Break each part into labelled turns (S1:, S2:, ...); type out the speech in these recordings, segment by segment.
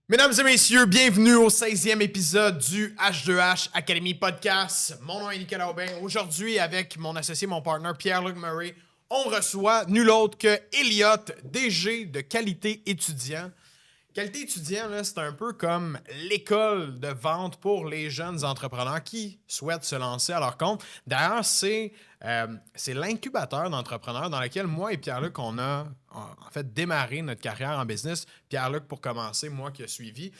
S1: Mesdames et messieurs, bienvenue au 16e épisode du H2H Academy Podcast. Mon nom est Nicolas Aubin. Aujourd'hui, avec mon associé, mon partner Pierre-Luc Murray, on reçoit nul autre que Elliott, DG de Qualité Étudiant. Qualité Étudiant, là, c'est un peu comme l'école de vente pour les jeunes entrepreneurs qui souhaitent se lancer à leur compte. D'ailleurs, c'est l'incubateur d'entrepreneurs dans lequel moi et Pierre-Luc, on a en fait démarré notre carrière en business. Pierre-Luc pour commencer, moi qui ai suivi.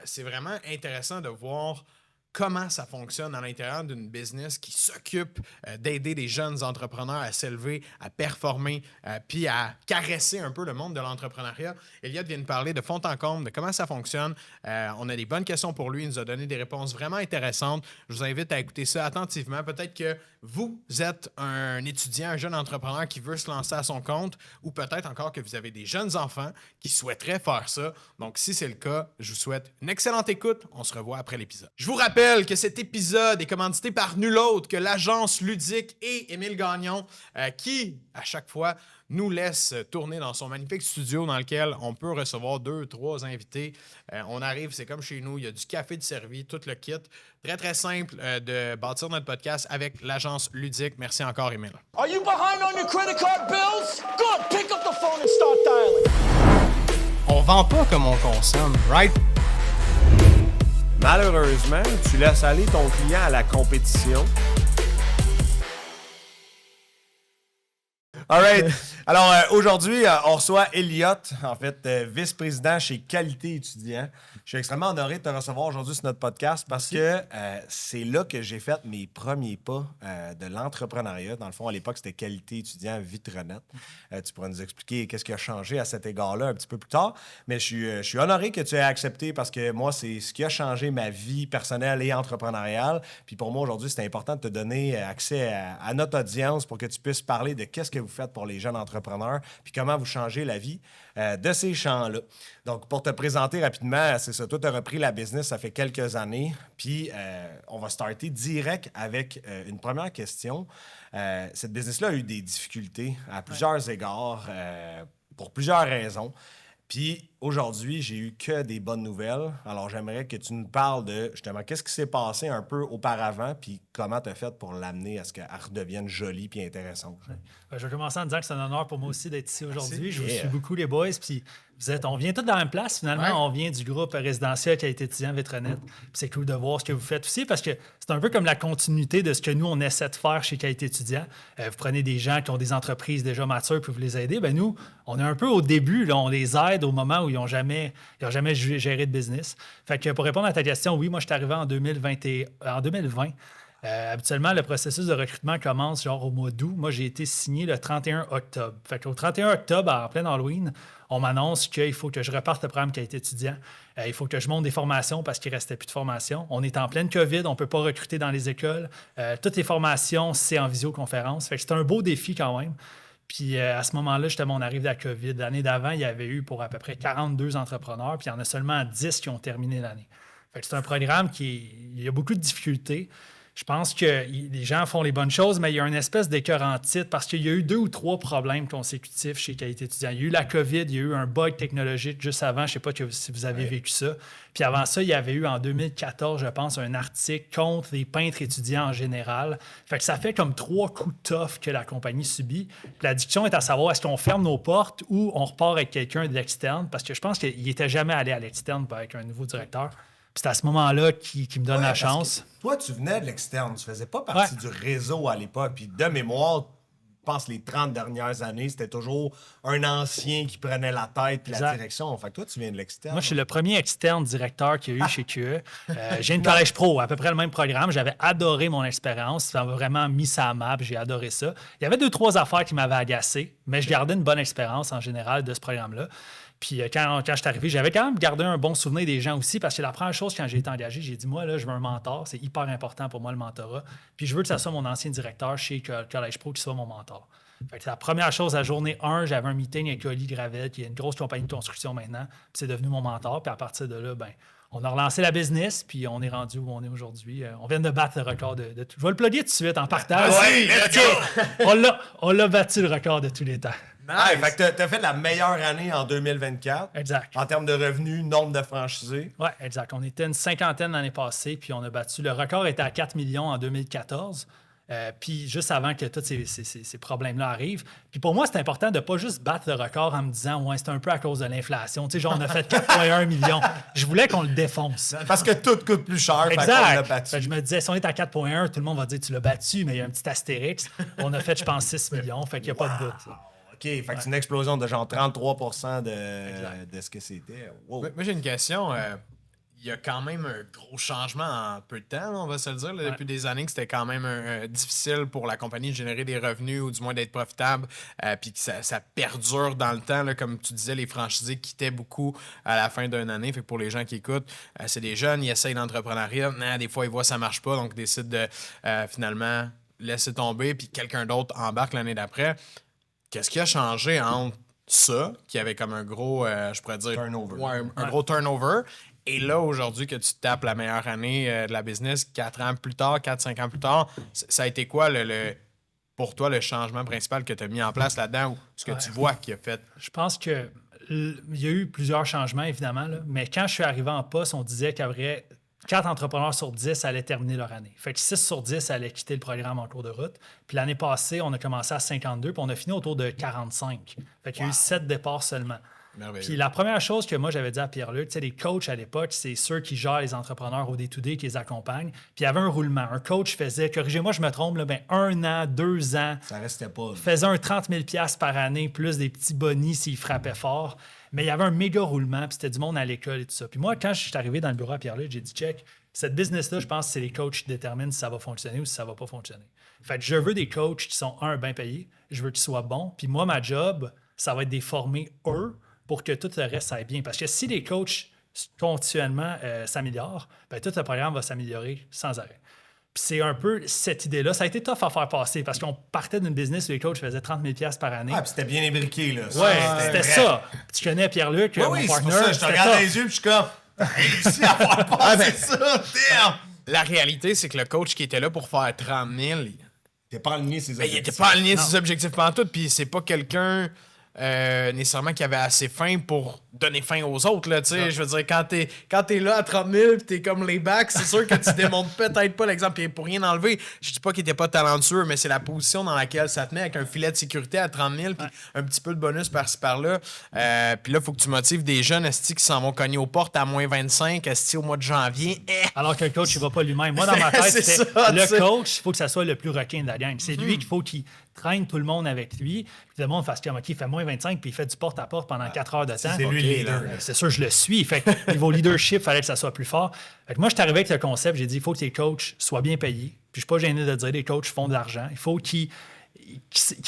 S1: C'est vraiment intéressant de voir comment ça fonctionne à l'intérieur d'une business qui s'occupe d'aider des jeunes entrepreneurs à s'élever, à performer, puis à caresser un peu le monde de l'entrepreneuriat. Elliott vient de parler de fond en comble, de comment ça fonctionne. On a des bonnes questions pour lui. Il nous a donné des réponses vraiment intéressantes. Je vous invite à écouter ça attentivement. Peut-être que vous êtes un étudiant, un jeune entrepreneur qui veut se lancer à son compte, ou peut-être encore que vous avez des jeunes enfants qui souhaiteraient faire ça. Donc, si c'est le cas, je vous souhaite une excellente écoute. On se revoit après l'épisode. Je vous rappelle que cet épisode est commandité par nul autre que l'agence Ludique et Émile Gagnon, qui, à chaque fois, nous laisse tourner dans son magnifique studio dans lequel on peut recevoir 2-3 invités. On arrive, c'est comme chez nous, il y a du café de servi, tout le kit. Très, très simple de bâtir notre podcast avec l'agence Ludique. Merci encore, Émile.
S2: Are you behind on your credit card bills? Good, pick up the phone and start dialing.
S1: On vend pas comme on consomme, right?
S3: Malheureusement, tu laisses aller ton client à la compétition. All right. Alors, aujourd'hui, on reçoit Elliott, en fait, vice-président chez Qualité Étudiant. Je suis extrêmement honoré de te recevoir aujourd'hui sur notre podcast parce que c'est là que j'ai fait mes premiers pas de l'entrepreneuriat. Dans le fond, à l'époque, c'était Qualité Étudiant Vitronette. Tu pourras nous expliquer qu'est-ce qui a changé à cet égard-là un petit peu plus tard. Mais je suis honoré que tu aies accepté parce que moi, c'est ce qui a changé ma vie personnelle et entrepreneuriale. Puis pour moi, aujourd'hui, c'est important de te donner accès à notre audience pour que tu puisses parler de qu'est-ce que vous faites pour les jeunes entrepreneurs, puis comment vous changez la vie de ces champs-là. Donc, pour te présenter rapidement, c'est ça. Toi, tu as repris la business, ça fait quelques années, puis on va starter direct avec une première question. Cette business-là a eu des difficultés à plusieurs égards, pour plusieurs raisons. Puis aujourd'hui, j'ai eu que des bonnes nouvelles. Alors, j'aimerais que tu nous parles de, justement, qu'est-ce qui s'est passé un peu auparavant, puis comment tu as fait pour l'amener à ce qu'elle redevienne jolie puis intéressante.
S4: Je vais commencer en disant que c'est un honneur pour moi aussi d'être ici aujourd'hui.
S1: Merci.
S4: Je vous suis beaucoup, les boys. Puis on vient tous dans la même place, finalement.
S1: Ouais.
S4: On vient du groupe résidentiel Qualité Étudiant Vitronette. Puis c'est cool de voir ce que vous faites aussi parce que c'est un peu comme la continuité de ce que nous, on essaie de faire chez Qualité Étudiant. Vous prenez des gens qui ont des entreprises déjà matures puis vous les aidez. Ben nous, on est un peu au début. Là, on les aide au moment où ils n'ont jamais géré de business. Fait que pour répondre à ta question, oui, moi, je suis arrivé en 2020. Habituellement, le processus de recrutement commence genre au mois d'août. Moi, j'ai été signé le 31 octobre. Fait qu'au 31 octobre, en plein Halloween, on m'annonce qu'il faut que je reparte le programme Qualité Étudiant. Il faut que je monte des formations parce qu'il ne restait plus de formation. On est en pleine COVID, on ne peut pas recruter dans les écoles. Toutes les formations, c'est en visioconférence. Fait que c'est un beau défi quand même. Puis à ce moment-là, justement, on arrive de la COVID. L'année d'avant, il y avait eu pour à peu près 42 entrepreneurs, puis il y en a seulement 10 qui ont terminé l'année. Fait que c'est un programme il y a beaucoup de difficultés. Je pense que les gens font les bonnes choses, mais il y a une espèce d'écœur en titre parce qu'il y a eu 2 ou 3 problèmes consécutifs chez Qualité Étudiant. Il y a eu la COVID, il y a eu un bug technologique juste avant. Je ne sais pas si vous avez vécu ça. Puis avant ça, il y avait eu en 2014, je pense, un article contre les peintres étudiants en général. Fait que ça fait comme 3 coups tough que la compagnie subit. Puis la discussion est à savoir, est-ce qu'on ferme nos portes ou on repart avec quelqu'un de l'externe? Parce que je pense qu'il n'était jamais allé à l'externe avec un nouveau directeur. Puis c'est à ce moment-là qui me donne la chance.
S3: Toi, tu venais de l'externe. Tu faisais pas partie du réseau à l'époque. Puis de mémoire, je pense les 30 dernières années, c'était toujours un ancien qui prenait la tête puis la direction. Fait que toi, tu viens de l'externe.
S4: Moi, je suis le premier externe directeur qu'il y a eu chez QE. J'ai une collège pro, à peu près le même programme. J'avais adoré mon expérience. Ça m'a vraiment mis ça à map. J'ai adoré ça. Il y avait 2-3 affaires qui m'avaient agacé, mais je gardais une bonne expérience en général de ce programme-là. Puis quand je suis arrivé, j'avais quand même gardé un bon souvenir des gens aussi parce que la première chose quand j'ai été engagé, j'ai dit, moi, là, je veux un mentor. C'est hyper important pour moi, le mentorat. Puis je veux que ça soit mon ancien directeur chez Collège Pro qui soit mon mentor. Fait que la première chose, la journée 1, j'avais un meeting avec Oli Gravel, qui est une grosse compagnie de construction maintenant. Puis c'est devenu mon mentor. Puis à partir de là, on a relancé la business, puis on est rendu où on est aujourd'hui. On vient de battre le record de tout. Je vais le plugger tout de suite en partage.
S3: Ouais, let's go!
S4: On l'a battu le record de tous les temps.
S3: Hey, fait que t'as fait la meilleure année en 2024.
S4: Exact.
S3: En termes de revenus, nombre de franchisés.
S4: Oui, exact. On était une cinquantaine l'année passée, puis on a battu. Le record était à 4 millions en 2014. Puis juste avant que tous ces problèmes-là arrivent. Puis pour moi, c'est important de ne pas juste battre le record en me disant « Ouais, c'est un peu à cause de l'inflation. » Tu sais, genre, on a fait 4,1 millions. Je voulais qu'on le défonce.
S3: Parce que tout coûte plus cher, fait qu'on
S4: Exact.
S3: l'a battu.
S4: Fait que je me disais, si on est à 4,1, tout le monde va dire « Tu l'as battu », mais il y a un petit astérix. On a fait, je pense, 6 millions. Fait qu'il n'y a pas de doute.
S3: OK, fait que c'est une explosion de genre 33% de ce que c'était. Wow.
S1: Moi, j'ai une question. Il y a quand même un gros changement en peu de temps, là, on va se le dire. Là, depuis des années que c'était quand même difficile pour la compagnie de générer des revenus ou du moins d'être profitable, puis que ça perdure dans le temps. Là, comme tu disais, les franchisés quittaient beaucoup à la fin d'une année. Fait que pour les gens qui écoutent, c'est des jeunes, ils essayent l'entrepreneuriat. Des fois, ils voient que ça ne marche pas, donc ils décident de finalement laisser tomber, puis quelqu'un d'autre embarque l'année d'après. Qu'est-ce qui a changé entre ça, qui avait comme un gros, je pourrais dire,
S3: Turnover.
S1: Ouais, un gros turnover, et là, aujourd'hui, que tu tapes la meilleure année de la business, 4 ans plus tard, 4-5 ans plus tard, ça a été quoi pour toi le changement principal que tu as mis en place là-dedans ou ce que tu vois qui a fait?
S4: Je pense que il y a eu plusieurs changements, évidemment, là, mais quand je suis arrivé en poste, on disait qu'il y aurait 4 entrepreneurs sur 10 allaient terminer leur année. Fait que 6 sur 10 allaient quitter le programme en cours de route. Puis l'année passée, on a commencé à 52, puis on a fini autour de 45. Fait qu'il y a eu 7 départs seulement.
S1: Merveilleux.
S4: Puis la première chose que moi, j'avais dit à Pierre-Luc, tu sais, les coachs à l'époque, c'est ceux qui gèrent les entrepreneurs au day-to-day, qui les accompagnent. Puis il y avait un roulement. Un coach faisait, corrigez-moi, je me trompe, là, 1 an, 2 ans,
S3: Ça restait pas.
S4: faisait un 30 000 $ par année, plus des petits bonnies s'il frappait fort. Mais il y avait un méga roulement, puis c'était du monde à l'école et tout ça. Puis moi, quand je suis arrivé dans le bureau à Pierre-Luc, j'ai dit, check, cette business-là, je pense que c'est les coachs qui déterminent si ça va fonctionner ou si ça va pas fonctionner. Fait que je veux des coachs qui sont, bien payés, je veux qu'ils soient bons. Puis moi, ma job, ça va être de les former eux pour que tout le reste aille bien. Parce que si les coachs continuellement s'améliorent, bien, tout le programme va s'améliorer sans arrêt. Puis c'est un peu cette idée-là. Ça a été tough à faire passer parce qu'on partait d'une business où les coachs faisaient 30 000 $ par année.
S3: Ah, puis c'était bien imbriqué, là.
S4: Ouais, c'était ça. Puis tu connais Pierre-Luc, mon
S3: Oui, c'est
S4: partner.
S3: pour ça, je te
S4: c'était
S3: regarde dans
S4: tough.
S3: les yeux, puis je suis comme, t'as réussi à faire passer ça, damn!
S1: La réalité, c'est que le coach qui était là pour faire 30 000,
S3: T'es pas aligné ses
S1: il
S3: objectifs.
S1: était pas aligné sur ses objectifs pantoute, puis c'est pas quelqu'un nécessairement qui avait assez faim pour donner faim aux autres. Là, je veux dire, quand t'es là à 30 000 pis t'es comme les backs, c'est sûr que tu démontres peut-être pas l'exemple. Et pour rien enlever, je dis pas qu'il était pas talentueux, mais c'est la position dans laquelle ça te met avec un filet de sécurité à 30 000 puis un petit peu de bonus par-ci par-là. Puis là, il faut que tu motives des jeunes esti qui s'en vont cogner aux portes à moins 25 esti au mois de janvier.
S4: Alors que le coach, il va pas lui-même. Moi, dans ma tête,
S1: C'est
S4: c'était
S1: ça, tu
S4: le
S1: sais.
S4: coach, il faut que ça soit le plus requin de la gang. C'est lui qu'il faut qu'il traîne tout le monde avec lui. Puis le monde fasse comme, OK, il fait moins 25 puis il fait du porte-à-porte pendant 4 heures de temps.
S3: C'est lui le leader.
S4: C'est sûr, je le suis. Fait que niveau leadership, il fallait que ça soit plus fort. Fait que moi, je suis arrivé avec le concept, j'ai dit, il faut que tes coachs soient bien payés. Puis je suis pas gêné de dire, les coachs font de l'argent. Il faut qu'ils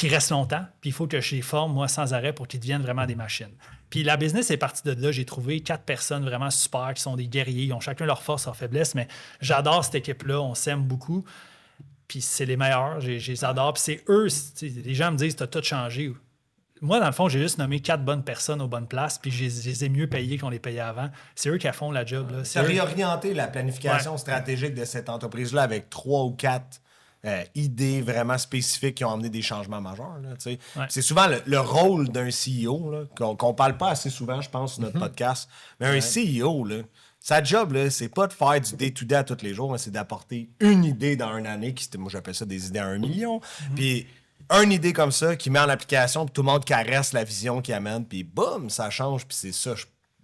S4: restent longtemps. Puis il faut que je les forme, moi, sans arrêt pour qu'ils deviennent vraiment des machines. Puis la business est partie de là. J'ai trouvé 4 personnes vraiment super qui sont des guerriers. Ils ont chacun leur force, leur faiblesse. Mais j'adore cette équipe-là. On s'aime beaucoup. Puis c'est les meilleurs. Je les adore. Puis c'est eux. Les gens me disent, t'as tout changé. Moi, dans le fond, j'ai juste nommé 4 bonnes personnes aux bonnes places, puis je les ai mieux payés qu'on les payait avant. C'est eux qui font la job. Là.
S3: Ça a réorienté la planification stratégique de cette entreprise-là avec 3 ou 4 idées vraiment spécifiques qui ont amené des changements majeurs. Là, c'est souvent le rôle d'un CEO là, qu'on parle pas assez souvent, je pense, sur notre podcast. Mais un CEO, là, sa job, là, c'est pas de faire du day-to-day à tous les jours, mais c'est d'apporter une idée dans une année, moi j'appelle ça des idées à 1 million. Puis une idée comme ça qui met en application, puis tout le monde caresse la vision qu'il amène, puis boum, ça change, puis c'est ça.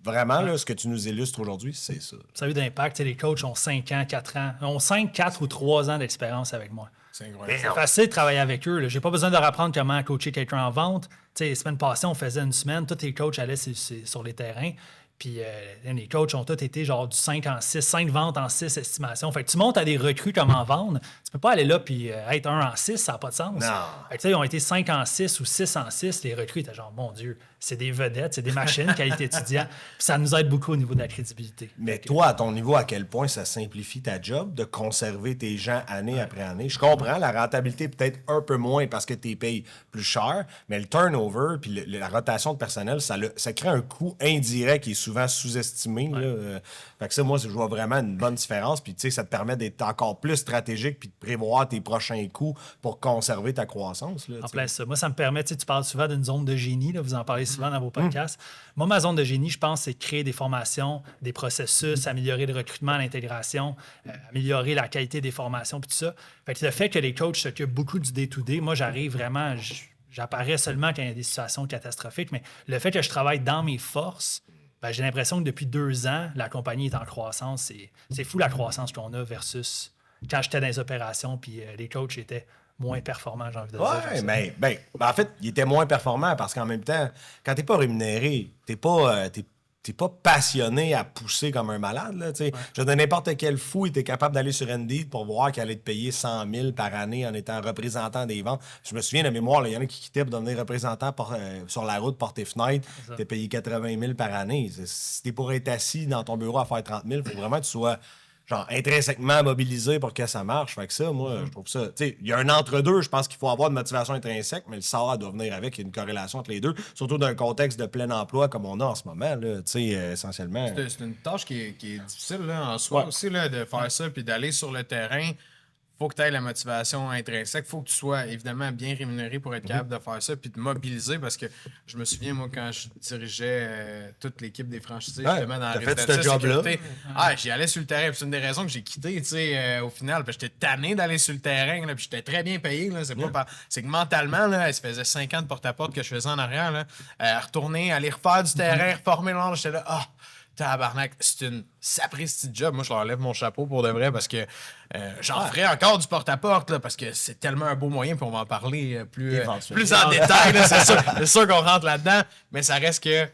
S3: Vraiment, là, ce que tu nous illustres aujourd'hui, c'est ça.
S4: Ça a eu d'impact. Les coachs ont 5 ans, 4 ans. Ils ont 5, 4 ou 3 ans d'expérience avec moi.
S1: C'est incroyable.
S4: C'est facile de travailler avec eux. J'ai pas besoin de leur apprendre comment coacher quelqu'un en vente. La semaine passée, on faisait une semaine. Tous les coachs allaient sur les terrains. Puis les coachs ont tous été genre du 5 en 6, 5 ventes en 6 estimations. Fait que tu montes à des recrues comment vendre. Tu peux pas aller là puis être 1 en 6, ça n'a pas de sens.
S3: Non.
S4: Fait que, ils ont été 5 en 6 ou 6 en 6. Les recrues étaient genre, mon Dieu, c'est des vedettes, c'est des machines, qualité étudiant. Puis ça nous aide beaucoup au niveau de la crédibilité.
S3: Mais toi, à ton niveau, à quel point ça simplifie ta job de conserver tes gens année après année? Je comprends, la rentabilité peut-être un peu moins parce que tu les payes plus cher, mais le turnover puis la rotation de personnel, ça crée un coût indirect qui est souvent sous-estimé. Là. Fait que ça, moi, je vois vraiment une bonne différence. Puis, tu sais, ça te permet d'être encore plus stratégique puis de prévoir tes prochains coups pour conserver ta croissance. Là,
S4: en plein ça. Moi, ça me permet, tu parles souvent d'une zone de génie, là, vous en parlez souvent dans vos podcasts. Moi, ma zone de génie, je pense, c'est créer des formations, des processus, améliorer le recrutement, l'intégration, améliorer la qualité des formations, puis tout ça. Fait que le fait que les coachs s'occupent beaucoup du day-to-day, moi, j'arrive vraiment, j'apparais seulement quand il y a des situations catastrophiques, mais le fait que je travaille dans mes forces, ben, j'ai l'impression que depuis 2 ans, la compagnie est en croissance. C'est fou la croissance qu'on a versus quand j'étais dans les opérations, puis les coachs étaient moins performants, j'ai envie de dire.
S3: Ouais, mais en fait, il était moins performant parce qu'en même temps, quand t'es pas rémunéré, t'es pas passionné à pousser comme un malade. Là, je veux dire, n'importe quel fou était capable d'aller sur Indeed pour voir qu'il allait te payer 100 000 par année en étant représentant des ventes. Je me souviens de mémoire, il y en a qui quittaient pour devenir représentant sur la route, porter fenêtre. T'es payé 80 000 par année. Si t'es pour être assis dans ton bureau à faire 30 000, il faut vraiment que tu sois genre intrinsèquement mobilisé pour que ça marche. Fait que ça, moi, je trouve ça... Tu sais, il y a un entre-deux. Je pense qu'il faut avoir une motivation intrinsèque, mais le salaire doit venir avec. Il y a une corrélation entre les deux, surtout dans un contexte de plein emploi comme on a en ce moment, là, tu sais, essentiellement.
S1: C'est une tâche qui est difficile là, en soi aussi, là, de faire ça, puis d'aller sur le terrain. Faut que tu aies la motivation intrinsèque. Faut que tu sois évidemment bien rémunéré pour être capable de faire ça puis de mobiliser parce que je me souviens, moi, quand je dirigeais toute l'équipe des franchisés, justement, dans la résidence de sécurité, j'y allais sur le terrain. C'est une des raisons que j'ai quitté, tu sais, au final. J'étais tanné d'aller sur le terrain, là, puis j'étais très bien payé. Là, c'est que mentalement, là, ça faisait 5 ans de porte-à-porte que je faisais en arrière. Là, retourner, aller refaire du terrain, reformer l'ordre, j'étais là, tabarnak, c'est une sapristi de job. Moi, je leur lève mon chapeau pour de vrai parce que j'en ferais encore du porte-à-porte là, parce que c'est tellement un beau moyen, puis on va en parler plus en détail. Là, c'est sûr qu'on rentre là-dedans, mais ça reste que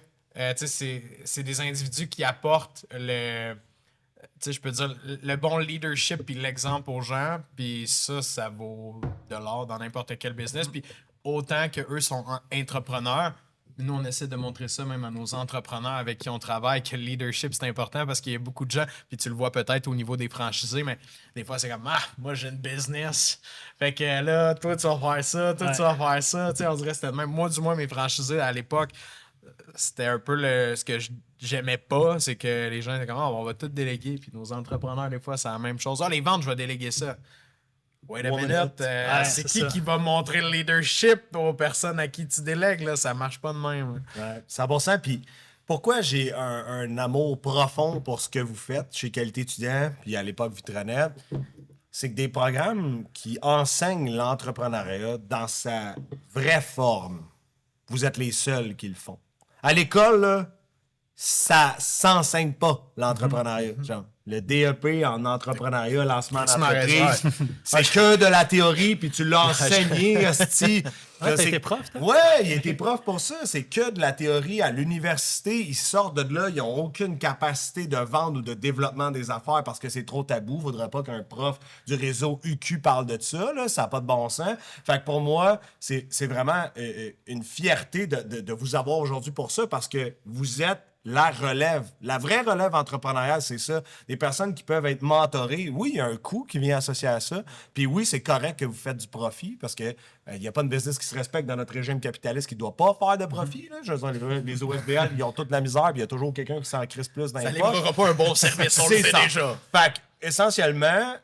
S1: c'est des individus qui apportent je peux dire le bon leadership puis l'exemple aux gens, puis ça vaut de l'or dans n'importe quel business. Puis autant qu'eux sont entrepreneurs, nous, on essaie de montrer ça même à nos entrepreneurs avec qui on travaille, que le leadership, c'est important parce qu'il y a beaucoup de gens, puis tu le vois peut-être au niveau des franchisés, mais des fois, c'est comme « moi, j'ai une business. Fait que là, toi, tu vas faire ça, toi, tu vas faire ça. » Tu sais, on dirait que c'était même... Moi, du moins, mes franchisés, à l'époque, c'était un peu ce que j'aimais pas, c'est que les gens étaient comme « on va tout déléguer. » Puis nos entrepreneurs, des fois, c'est la même chose. « les ventes, je vais déléguer ça. » Wait a minute, c'est qui va montrer le leadership aux personnes à qui tu délègues? Là? Ça marche pas de même.
S3: Ouais, 100%. Puis pourquoi j'ai un amour profond pour ce que vous faites chez Qualité étudiant, puis à l'époque Vitronet, c'est que des programmes qui enseignent l'entrepreneuriat dans sa vraie forme, vous êtes les seuls qui le font. À l'école, là, ça s'enseigne pas, l'entrepreneuriat. Genre, le DEP en entrepreneuriat, lancement d'entreprise, c'est que de la théorie, puis tu l'as enseigné, hostie.
S4: T'as été prof, toi?
S3: Ouais, il a été prof pour ça. C'est que de la théorie à l'université. Ils sortent de là, ils n'ont aucune capacité de vente ou de développement des affaires parce que c'est trop tabou. Il ne faudrait pas qu'un prof du réseau UQ parle de ça. Là. Ça n'a pas de bon sens. Fait que pour moi, c'est vraiment une fierté de vous avoir aujourd'hui pour ça parce que vous êtes la relève. La vraie relève entrepreneuriale, c'est ça. Des personnes qui peuvent être mentorées. Oui, il y a un coût qui vient associé à ça. Puis oui, c'est correct que vous faites du profit parce que il n'y a pas de business qui se respecte dans notre régime capitaliste qui ne doit pas faire de profit. Là. Je veux dire, les OSBL, ils ont toute la misère puis il y a toujours quelqu'un qui s'en crisse plus dans les poches.
S1: Ça livrera pas un bon service, on le fait déjà.
S3: Fait essentiellement,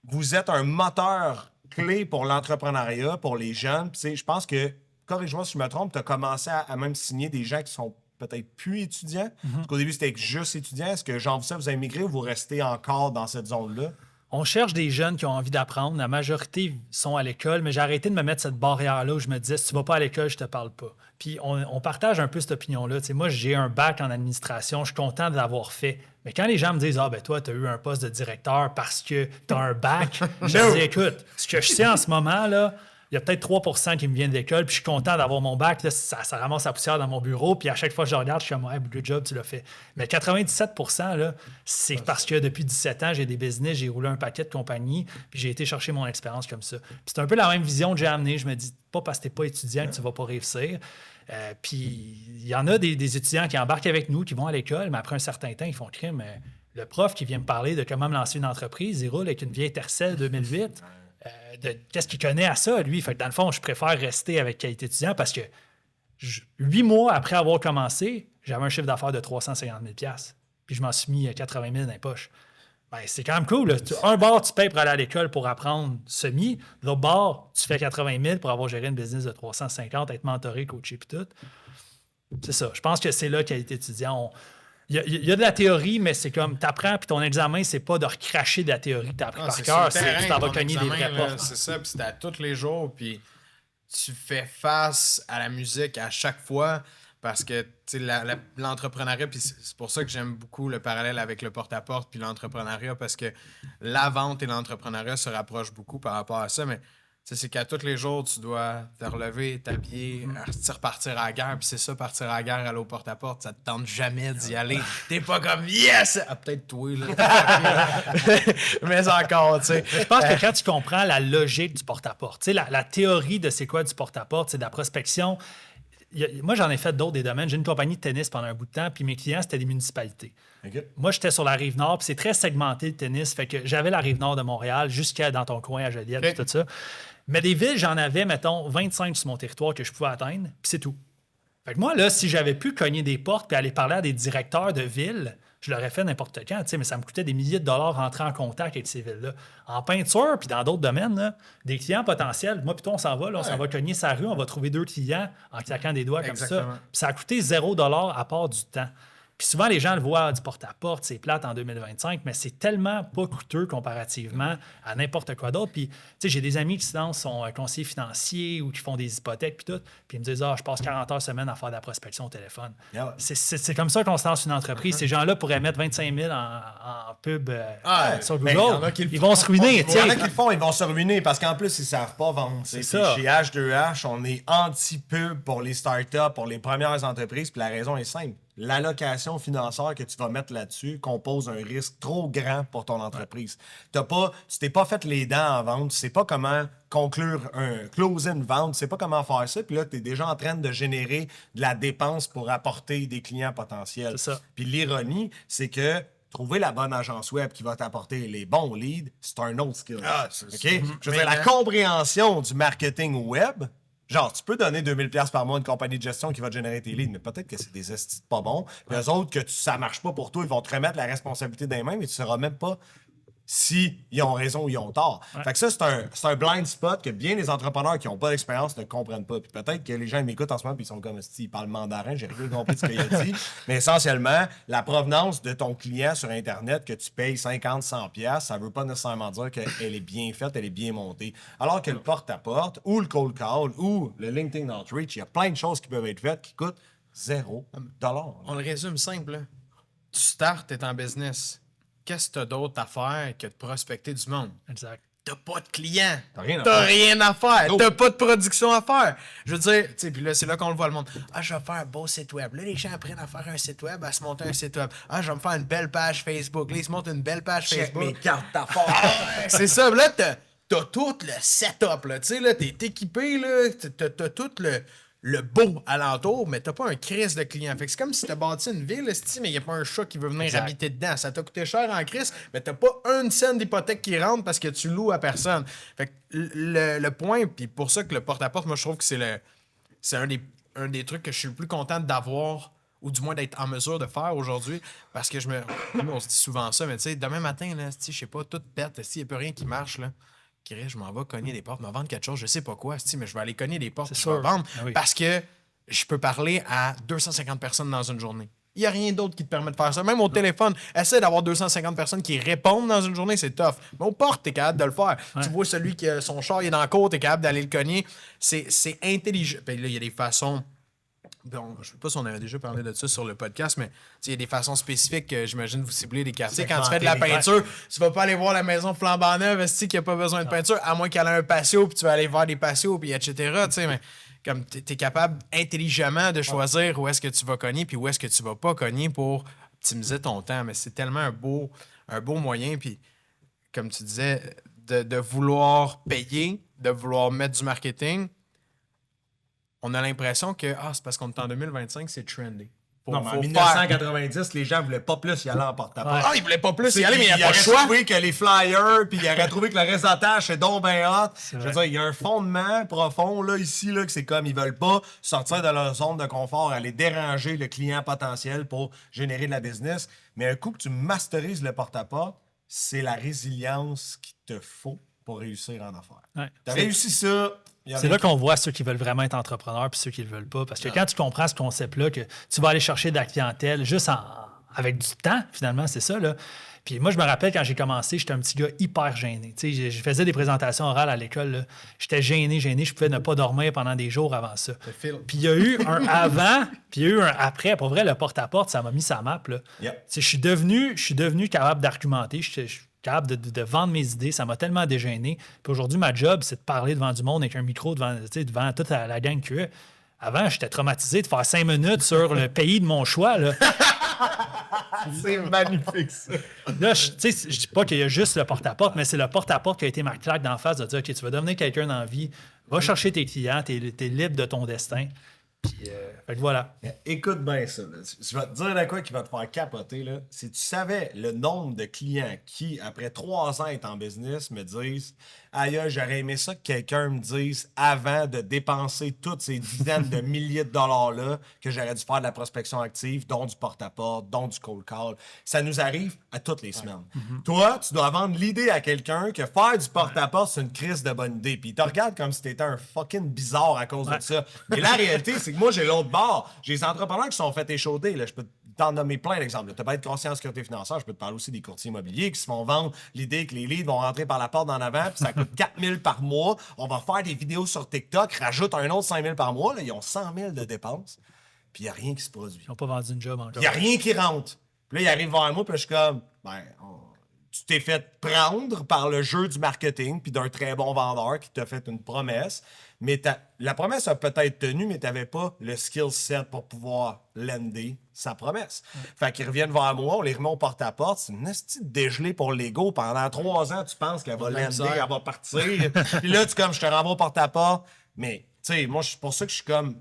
S3: vous êtes un moteur clé pour l'entrepreneuriat, pour les jeunes. Puis, je pense que, corrige-moi si je me trompe, tu as commencé à même signer des gens qui sont peut-être plus étudiants. Parce qu'au début, c'était juste étudiants. Est-ce que, genre, ça, vous avez migré ou vous restez encore dans cette zone-là?
S4: On cherche des jeunes qui ont envie d'apprendre. La majorité sont à l'école, mais j'ai arrêté de me mettre cette barrière-là où je me disais, si tu vas pas à l'école, je te parle pas. Puis on partage un peu cette opinion-là. T'sais, moi, j'ai un bac en administration, je suis content de l'avoir fait. Mais quand les gens me disent, toi, tu as eu un poste de directeur parce que tu as un bac, je me dis, écoute, ce que je sais en ce moment, là, il y a peut-être 3 % qui me viennent de l'école, puis je suis content d'avoir mon bac. Là, ça ramasse la poussière dans mon bureau, puis à chaque fois que je regarde, je suis comme, good job, tu l'as fait. Mais 97 %, là, c'est parce que depuis 17 ans, j'ai des business, j'ai roulé un paquet de compagnies, puis j'ai été chercher mon expérience comme ça. Puis c'est un peu la même vision que j'ai amenée. Je me dis, pas parce que tu n'es pas étudiant que tu ne vas pas réussir. Puis il y en a des étudiants qui embarquent avec nous, qui vont à l'école, mais après un certain temps, ils font crime. Le prof qui vient me parler de comment me lancer une entreprise, il roule avec une vieille Tercel 2008. Qu'est-ce qu'il connaît à ça, lui? Fait que dans le fond, je préfère rester avec Qualité étudiant parce que 8 mois après avoir commencé, j'avais un chiffre d'affaires de 350 000 $. Puis je m'en suis mis 80 000 dans les poches. Ben, c'est quand même cool. Là. Un bord, tu payes pour aller à l'école pour apprendre semi. L'autre bord, tu fais 80 000 pour avoir géré une business de 350, être mentoré, coaché, puis tout. C'est ça. Je pense que c'est là qualité étudiant. Il y a de la théorie, mais c'est comme, tu apprends, puis ton examen, c'est pas de recracher de la théorie que tu as appris par cœur, c'est que tu t'en vas cogner des vraies portes.
S1: C'est ça, puis c'est à tous les jours, puis tu fais face à la musique à chaque fois. Parce que l'entrepreneuriat, puis c'est pour ça que j'aime beaucoup le parallèle avec le porte-à-porte puis l'entrepreneuriat, parce que la vente et l'entrepreneuriat se rapprochent beaucoup par rapport à ça, mais c'est qu'à tous les jours, tu dois te relever, t'habiller, repartir à la guerre, puis c'est ça, partir à la guerre, aller au porte-à-porte, ça te tente jamais d'y aller. T'es pas comme « Yes! » Ah, peut-être toi, là. Mais encore, tu sais.
S4: Je pense que quand tu comprends la logique du porte-à-porte, la théorie de c'est quoi du porte-à-porte, c'est de la prospection. Moi, j'en ai fait d'autres des domaines. J'ai une compagnie de tennis pendant un bout de temps, puis mes clients, c'était des municipalités.
S3: Okay.
S4: Moi, j'étais sur la Rive-Nord, puis c'est très segmenté le tennis. Fait que j'avais la Rive-Nord de Montréal jusqu'à dans ton coin à Joliette, puis tout ça. Mais des villes, j'en avais, mettons, 25 sur mon territoire que je pouvais atteindre, puis c'est tout. Fait que moi, là, si j'avais pu cogner des portes puis aller parler à des directeurs de villes, je l'aurais fait n'importe quand, mais ça me coûtait des milliers de dollars rentrer en contact avec ces villes-là. En peinture, puis dans d'autres domaines, là, des clients potentiels, moi, plutôt, on s'en va, là, on s'en va cogner sa rue, on va trouver 2 clients en claquant des doigts comme ça. Puis ça a coûté 0 $ à part du temps. Puis souvent, les gens le voient du porte-à-porte, c'est plate en 2025, mais c'est tellement pas coûteux comparativement à n'importe quoi d'autre. Puis, tu sais, j'ai des amis qui sont conseillers financiers ou qui font des hypothèques, puis tout. Puis ils me disent, je passe 40 heures semaine à faire de la prospection au téléphone. Yeah. C'est comme ça qu'on se lance une entreprise. Ces gens-là pourraient mettre 25 000 en pub sur Google. Ils vont se ruiner.
S3: Il y en a qui le font, ils vont se ruiner parce qu'en plus, ils ne savent pas vendre.
S4: C'est ça.
S3: Chez H2H, on est anti-pub pour les startups, pour les premières entreprises. Puis la raison est simple. L'allocation financière que tu vas mettre là-dessus compose un risque trop grand pour ton entreprise. Tu t'es pas fait les dents en vente, tu sais pas comment closer une vente, tu sais pas comment faire ça, puis là, tu es déjà en train de générer de la dépense pour apporter des clients potentiels.
S4: C'est ça.
S3: Puis l'ironie, c'est que trouver la bonne agence web qui va t'apporter les bons leads, c'est un autre skill. Okay? Je veux dire, la compréhension du marketing web. Genre, tu peux donner 2000 $ par mois à une compagnie de gestion qui va te générer tes leads, mais peut-être que c'est des estis pas bons. Puis eux autres, que ça marche pas pour toi, ils vont te remettre la responsabilité des mains, mais tu ne sauras même pas si ils ont raison ou ils ont tort. Ouais. Fait que ça, c'est un blind spot que bien les entrepreneurs qui n'ont pas d'expérience ne comprennent pas. Puis peut-être que les gens m'écoutent en ce moment puis ils sont comme ils parlent mandarin, j'ai rien compris de ce qu'il a dit. Mais essentiellement, la provenance de ton client sur Internet que tu payes 50, 100$, ça ne veut pas nécessairement dire qu'elle est bien faite, elle est bien montée. Alors que le porte-à-porte ou le cold call ou le LinkedIn Outreach, il y a plein de choses qui peuvent être faites qui coûtent 0$.
S1: On le résume simple. Là. Tu startes, tu es en business. Qu'est-ce que tu as d'autre à faire que de prospecter du monde?
S4: Exact.
S1: T'as pas de clients.
S3: T'as
S1: rien à faire. T'as pas de production à faire. Je veux dire, tu sais, puis là, c'est là qu'on le voit le monde. Je vais faire un beau site web. Là, les gens apprennent à faire un site web, à se monter un site web. Je vais me faire une belle page Facebook. Là, ils se montent une belle page Facebook.
S3: Mes cartes d'affaires.
S1: C'est ça. Là, t'as tout le setup. Tu sais, là, t'es équipé. Là, t'as tout le beau alentour, mais t'as pas un crise de client. Fait que c'est comme si t'as bâti une ville, mais il n'y a pas un chat qui veut venir habiter dedans. Ça t'a coûté cher en crise, mais t'as pas une scène d'hypothèque qui rentre parce que tu loues à personne. Fait que le point, puis pour ça que le porte-à-porte, moi, je trouve que c'est un des trucs que je suis le plus content d'avoir, ou du moins d'être en mesure de faire aujourd'hui, parce que on se dit souvent ça, mais tu sais, demain matin, là, je sais pas, tout pète, il n'y a plus rien qui marche, là. Je m'en vais cogner des portes, me vendre quelque chose, je sais pas quoi, mais je vais aller cogner des portes, je vais vendre, parce que je peux parler à 250 personnes dans une journée. Il n'y a rien d'autre qui te permet de faire ça. Même au téléphone, essaie d'avoir 250 personnes qui répondent dans une journée, c'est tough. Mais aux portes, t'es capable de le faire. Ouais. Tu vois celui qui a son char, il est dans la cour, t'es capable d'aller le cogner. C'est intelligent. Puis là, il y a des façons... Bon, je ne sais pas si on avait déjà parlé de ça sur le podcast, mais il y a des façons spécifiques que j'imagine vous ciblez des quartiers. Quand tu fais de la peinture, tu vas pas aller voir la maison flambant neuve qui n'a pas besoin de peinture, à moins qu'elle ait un patio, puis tu vas aller voir des patios, puis etc. Mais comme tu es capable intelligemment de choisir où est-ce que tu vas cogner, puis où est-ce que tu vas pas cogner pour optimiser ton temps. Mais c'est tellement un beau moyen. Puis comme tu disais, de vouloir payer, de vouloir mettre du marketing. On a l'impression que c'est parce qu'on est en 2025, c'est trendy. Faut,
S3: Non, mais en
S1: faut
S3: 1990, les gens voulaient pas plus y aller en porte-à-porte.
S4: Ouais.
S1: Ah, il voulait pas plus y
S3: C'est
S1: aller, mais il n'y a pas le
S3: aurait
S1: choix.
S3: trouvé que les flyers, puis il aurait trouvé que le réseautage c'est donc ben hot. Je veux dire, il y a un fondement profond là, ici, là, que c'est comme ils veulent pas sortir de leur zone de confort, aller déranger le client potentiel pour générer de la business. Mais un coup que tu masterises le porte-à-porte, c'est la résilience qu'il te faut pour réussir en affaires.
S4: Ouais.
S3: T'as réussi ça. il y
S4: C'est
S3: avait-
S4: là qu'on voit ceux qui veulent vraiment être entrepreneurs puis ceux qui ne le veulent pas. Parce que quand tu comprends ce concept-là, que tu vas aller chercher de la clientèle juste avec du temps, finalement, c'est ça. Là. Puis moi, je me rappelle quand j'ai commencé, j'étais un petit gars hyper gêné. Tu sais, je faisais des présentations orales à l'école. Là. J'étais gêné. Je pouvais ne pas dormir pendant des jours avant ça.
S1: fil.
S4: Puis il y a eu un avant, puis il y a eu un après. Pour vrai, le porte-à-porte, ça m'a mis sa map. Là.
S3: Yep.
S4: Tu sais, je suis devenu capable d'argumenter. Je suis capable de vendre mes idées. Ça m'a tellement dégêné. Puis aujourd'hui, ma job, c'est de parler devant du monde avec un micro devant toute la gang que. Avant, j'étais traumatisé de faire 5 minutes sur le pays de mon choix. Là.
S3: C'est magnifique, ça.
S4: Là, je dis pas qu'il y a juste le porte-à-porte, mais c'est le porte-à-porte qui a été ma claque d'en face de dire OK, tu vas devenir quelqu'un dans la vie, va chercher tes clients, t'es libre de ton destin. Puis, fait que voilà.
S3: Écoute bien ça. Là. Je vais te dire de quoi qui va te faire capoter. Là. Si tu savais le nombre de clients qui, après 3 ans est en business, me disent aïe, j'aurais aimé ça que quelqu'un me dise avant de dépenser toutes ces dizaines de milliers de dollars-là que j'aurais dû faire de la prospection active, dont du porte-à-porte, dont du cold call. Ça nous arrive à toutes les semaines. Toi, tu dois vendre l'idée à quelqu'un que faire du porte-à-porte, c'est une crise de bonne idée. Puis il te regarde comme si t'étais un fucking bizarre à cause de ça. Mais la réalité, c'est que moi, j'ai l'autre bord. J'ai des entrepreneurs qui sont fait échauder. Là. Je peux t'en nommer plein d'exemples. Tu peux être conseiller en sécurité financière. Je peux te parler aussi des courtiers immobiliers qui se font vendre l'idée que les leads vont rentrer par la porte d'en avant, puis ça coûte 4 000 par mois. On va faire des vidéos sur TikTok, rajoute un autre 5 000 par mois. Là, ils ont 100 000 de dépenses, puis il n'y a rien qui se produit.
S4: Ils n'ont pas vendu une job encore.
S3: Il n'y a rien qui rentre. Puis là, il arrive vers moi, puis je suis comme, tu t'es fait prendre par le jeu du marketing, puis d'un très bon vendeur qui t'a fait une promesse. Mais la promesse a peut-être tenu, mais tu n'avais pas le skill set pour pouvoir lender sa promesse. Fait qu'ils reviennent vers moi, on les remet au porte-à-porte. C'est une petite dégelée pour l'ego. Pendant 3 ans, tu penses qu'elle va lander, elle va partir. Puis là, je te renvoie au porte-à-porte. Mais, tu sais, moi, c'est pour ça que je suis comme...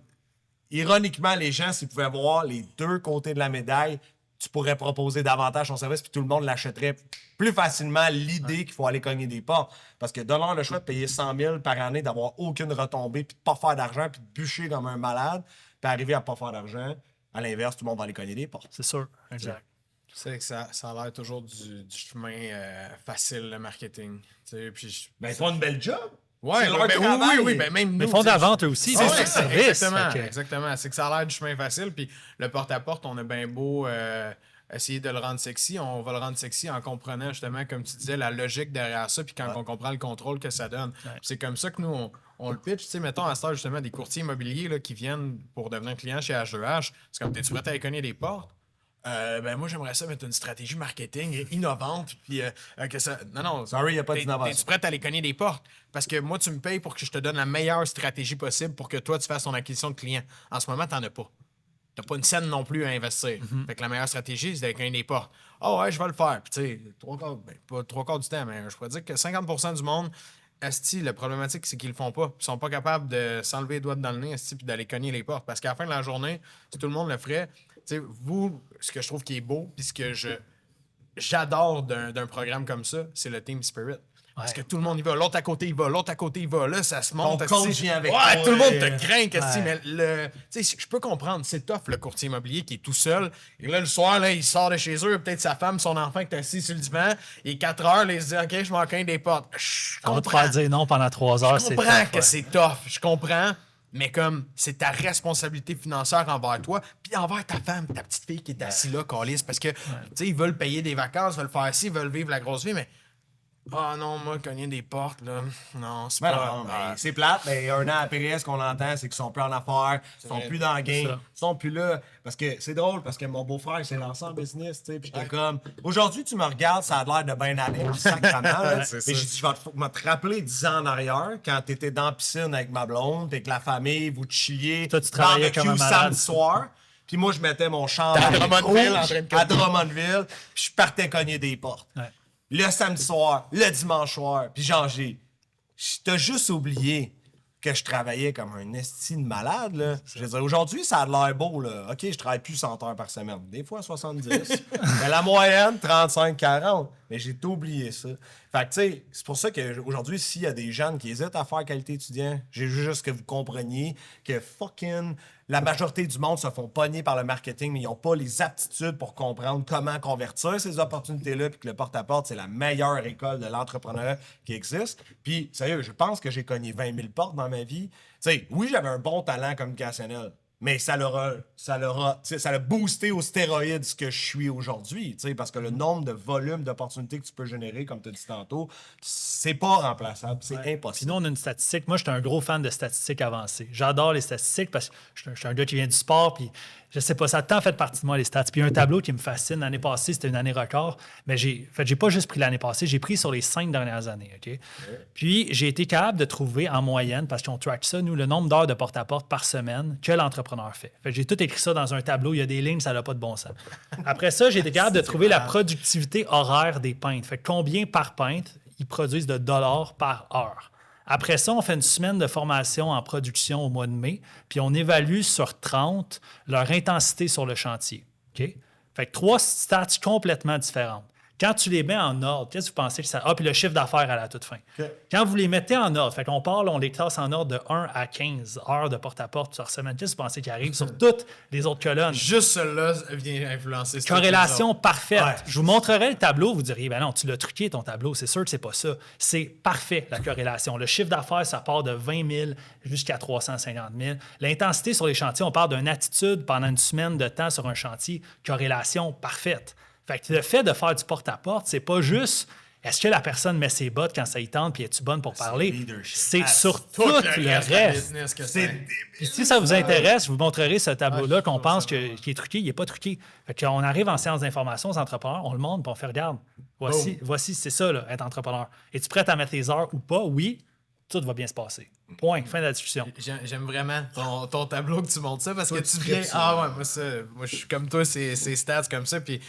S3: Ironiquement, les gens, s'ils pouvaient voir les deux côtés de la médaille, tu pourrais proposer davantage ton service, puis tout le monde l'achèterait plus facilement l'idée qu'il faut aller cogner des portes. Parce que donne-leur le choix de payer 100 000 par année, d'avoir aucune retombée, puis de pas faire d'argent, puis de bûcher comme un malade, puis arriver à pas faire d'argent. À l'inverse, tout le monde va aller cogner des portes.
S4: C'est sûr. Exact.
S1: Tu sais que ça a l'air toujours du chemin facile, le marketing. Tu sais, puis
S3: Ben, ils font une belle job.
S1: ouais,
S3: c'est leur
S1: ben,
S3: travail.
S1: oui, ben même
S4: Mais
S1: nous,
S4: ils font de la
S1: tu sais,
S4: vente eux aussi.
S1: C'est
S4: c'est
S1: ça,
S4: un service.
S1: exactement,
S4: Fait que-
S1: exactement. C'est que ça a l'air du chemin facile, puis le porte-à-porte, on a bien beau essayer de le rendre sexy, on va le rendre sexy en comprenant justement, comme tu disais, la logique derrière ça, puis quand on comprend le contrôle que ça donne. C'est comme ça que nous, on le pitch. Tu sais, mettons à ce stade justement des courtiers immobiliers là, qui viennent pour devenir client chez H2H. C'est comme, t'es-tu prêt à aller cogner des portes? Ben moi, j'aimerais ça mettre une stratégie marketing innovante, puis que ça... Non,
S3: Sorry, y a pas d'innovation.
S1: T'es-tu prêt à aller cogner des portes? Parce que moi, tu me payes pour que je te donne la meilleure stratégie possible pour que toi, tu fasses ton acquisition de clients. En ce moment, t'en as pas. T'as pas une scène non plus à investir. Fait que la meilleure stratégie, c'est d'aller cogner des portes. Ah ouais, je vais le faire. Puis tu sais, pas 3/4 du temps, mais je pourrais dire que 50% du monde, esti, la problématique, c'est qu'ils le font pas. Ils sont pas capables de s'enlever les doigts dans le nez, esti, puis d'aller cogner les portes. Parce qu'à la fin de la journée, si tout le monde le ferait, tu sais, vous, ce que je trouve qui est beau, puis ce que j'adore d'un programme comme ça, c'est le team spirit. Parce que tout le monde y va. L'autre à côté, il va. L'autre à côté, il va. Là, ça se monte.
S3: Ton coach
S1: esti.
S3: vient avec
S1: ouais,
S3: toi,
S1: tout le monde
S3: et-
S1: te craint, esti, mais tu sais, je peux comprendre. C'est tough, le courtier immobilier qui est tout seul. Et là, le soir, là, il sort de chez eux. Peut-être sa femme, son enfant qui est assis sur le divan. Et 4 heures, là, il se dit OK, je m'en cogne des portes. Je
S4: On va te
S1: comprends.
S4: faire dire non pendant 3 heures.
S1: Je
S4: c'est
S1: comprends
S4: tough,
S1: que
S4: ouais.
S1: c'est tough. Je comprends. Mais comme c'est ta responsabilité financière envers toi, puis envers ta femme, ta petite fille qui est assise là, câlisse, parce que, tu sais, ils veulent payer des vacances, veulent faire ci, ils veulent vivre la grosse vie, mais ah non, moi, cogner des portes, là, non, c'est
S3: Ben
S1: pas...
S3: non, mais c'est plate, mais un an après, ce qu'on entend, c'est qu'ils sont plus en affaires, ils sont plus dans le game,
S4: ça.
S3: ils sont plus là. Parce que c'est drôle, parce que mon beau-frère, il s'est lancé en business, tu sais, puis j'étais comme, aujourd'hui, tu me regardes, ça a l'air de bien aller, sacrément, là.
S1: C'est
S3: Mais
S1: ça.
S3: j'ai dit, je vais te rappeler 10 ans en arrière, quand t'étais dans la piscine avec ma blonde, avec la famille, vous chilliez,
S4: Toi, tu travaillais
S3: barbecue
S4: comme un malade.
S3: samedi soir. Puis moi, je mettais mon champ
S1: à Drummondville, en train de
S3: à Drummondville, puis je partais cogner des portes.
S4: Ouais.
S3: Le samedi soir, le dimanche soir, puis genre, t'as juste oublié que je travaillais comme un esti de malade, là. Je veux dire, aujourd'hui, ça a l'air beau, là. OK, je travaille plus 100 heures par semaine. Des fois, 70. Mais la moyenne, 35-40. Mais j'ai tout oublié ça. Fait que, tu sais, c'est pour ça qu'aujourd'hui, s'il y a des jeunes qui hésitent à faire qualité étudiant, j'ai juste que vous compreniez que fucking la majorité du monde se font pogner par le marketing, mais ils n'ont pas les aptitudes pour comprendre comment convertir ces opportunités-là, puis que le porte-à-porte, c'est la meilleure école de l'entrepreneuriat qui existe. Puis, sérieux, je pense que j'ai cogné 20 000 portes dans ma vie. Tu sais, oui, j'avais un bon talent communicationnel, mais ça l'a boosté aux stéroïdes ce que je suis aujourd'hui, tu sais, parce que le nombre de volumes d'opportunités que tu peux générer, comme tu as dit tantôt, c'est pas remplaçable, c'est impossible.
S4: Sinon, on a une statistique. Moi, je suis un gros fan de statistiques avancées. J'adore les statistiques parce que je suis un gars qui vient du sport, puis je sais pas, ça a tant fait partie de moi, les stats. Puis il y a un tableau qui me fascine. L'année passée, c'était une année record, mais j'ai pas juste pris l'année passée, j'ai pris sur les 5 dernières années, OK? Puis j'ai été capable de trouver en moyenne, parce qu'on track ça, nous, le nombre d'heures de porte-à-porte par semaine que l'entrepreneur fait. Fait que j'ai tout écrit ça dans un tableau, il y a des lignes, ça n'a pas de bon sens. Après ça, j'ai été capable de trouver la productivité horaire des peintres. Fait que combien par peintre ils produisent de dollars par heure. Après ça, on fait une semaine de formation en production au mois de mai, puis on évalue sur 30 leur intensité sur le chantier. OK? Fait que 3 stats complètement différentes. Quand tu les mets en ordre, qu'est-ce que vous pensez que ça... Ah, puis le chiffre d'affaires à la toute fin.
S3: OK.
S4: Quand vous les mettez en ordre, fait qu'on parle, on les classe en ordre de 1 à 15 heures de porte-à-porte par semaine. Qu'est-ce que vous pensez qui arrive sur toutes les autres colonnes?
S1: Juste celle-là vient influencer.
S4: Corrélation parfaite.
S3: Ouais.
S4: Je vous montrerai le tableau, vous diriez, ben non, tu l'as truqué ton tableau, c'est sûr que c'est pas ça. C'est parfait, la corrélation. Le chiffre d'affaires, ça part de 20 000 jusqu'à 350 000. L'intensité sur les chantiers, on parle d'une attitude pendant une semaine de temps sur un chantier, corrélation parfaite. Fait que le fait de faire du porte-à-porte, c'est pas juste est-ce que la personne met ses bottes quand ça y tente puis es-tu bonne pour parler?
S3: leadership.
S4: C'est sur
S1: Tout
S4: tout le reste.
S1: business que
S3: C'est
S1: c'est.
S4: Puis si ça vous intéresse, je vous montrerai ce tableau-là qu'on pense qu'il est truqué, il n'est pas truqué. Fait qu'on arrive en séance d'information aux entrepreneurs, on le montre, puis on fait regarde. Voici c'est ça, là, être entrepreneur. Es-tu prêt à mettre les heures ou pas? Oui, tout va bien se passer. Point. Fin de la discussion.
S1: J'aime vraiment ton tableau que tu montres ça parce que tu viens. Ah ouais, moi je suis comme toi, ces stats comme ça. Puis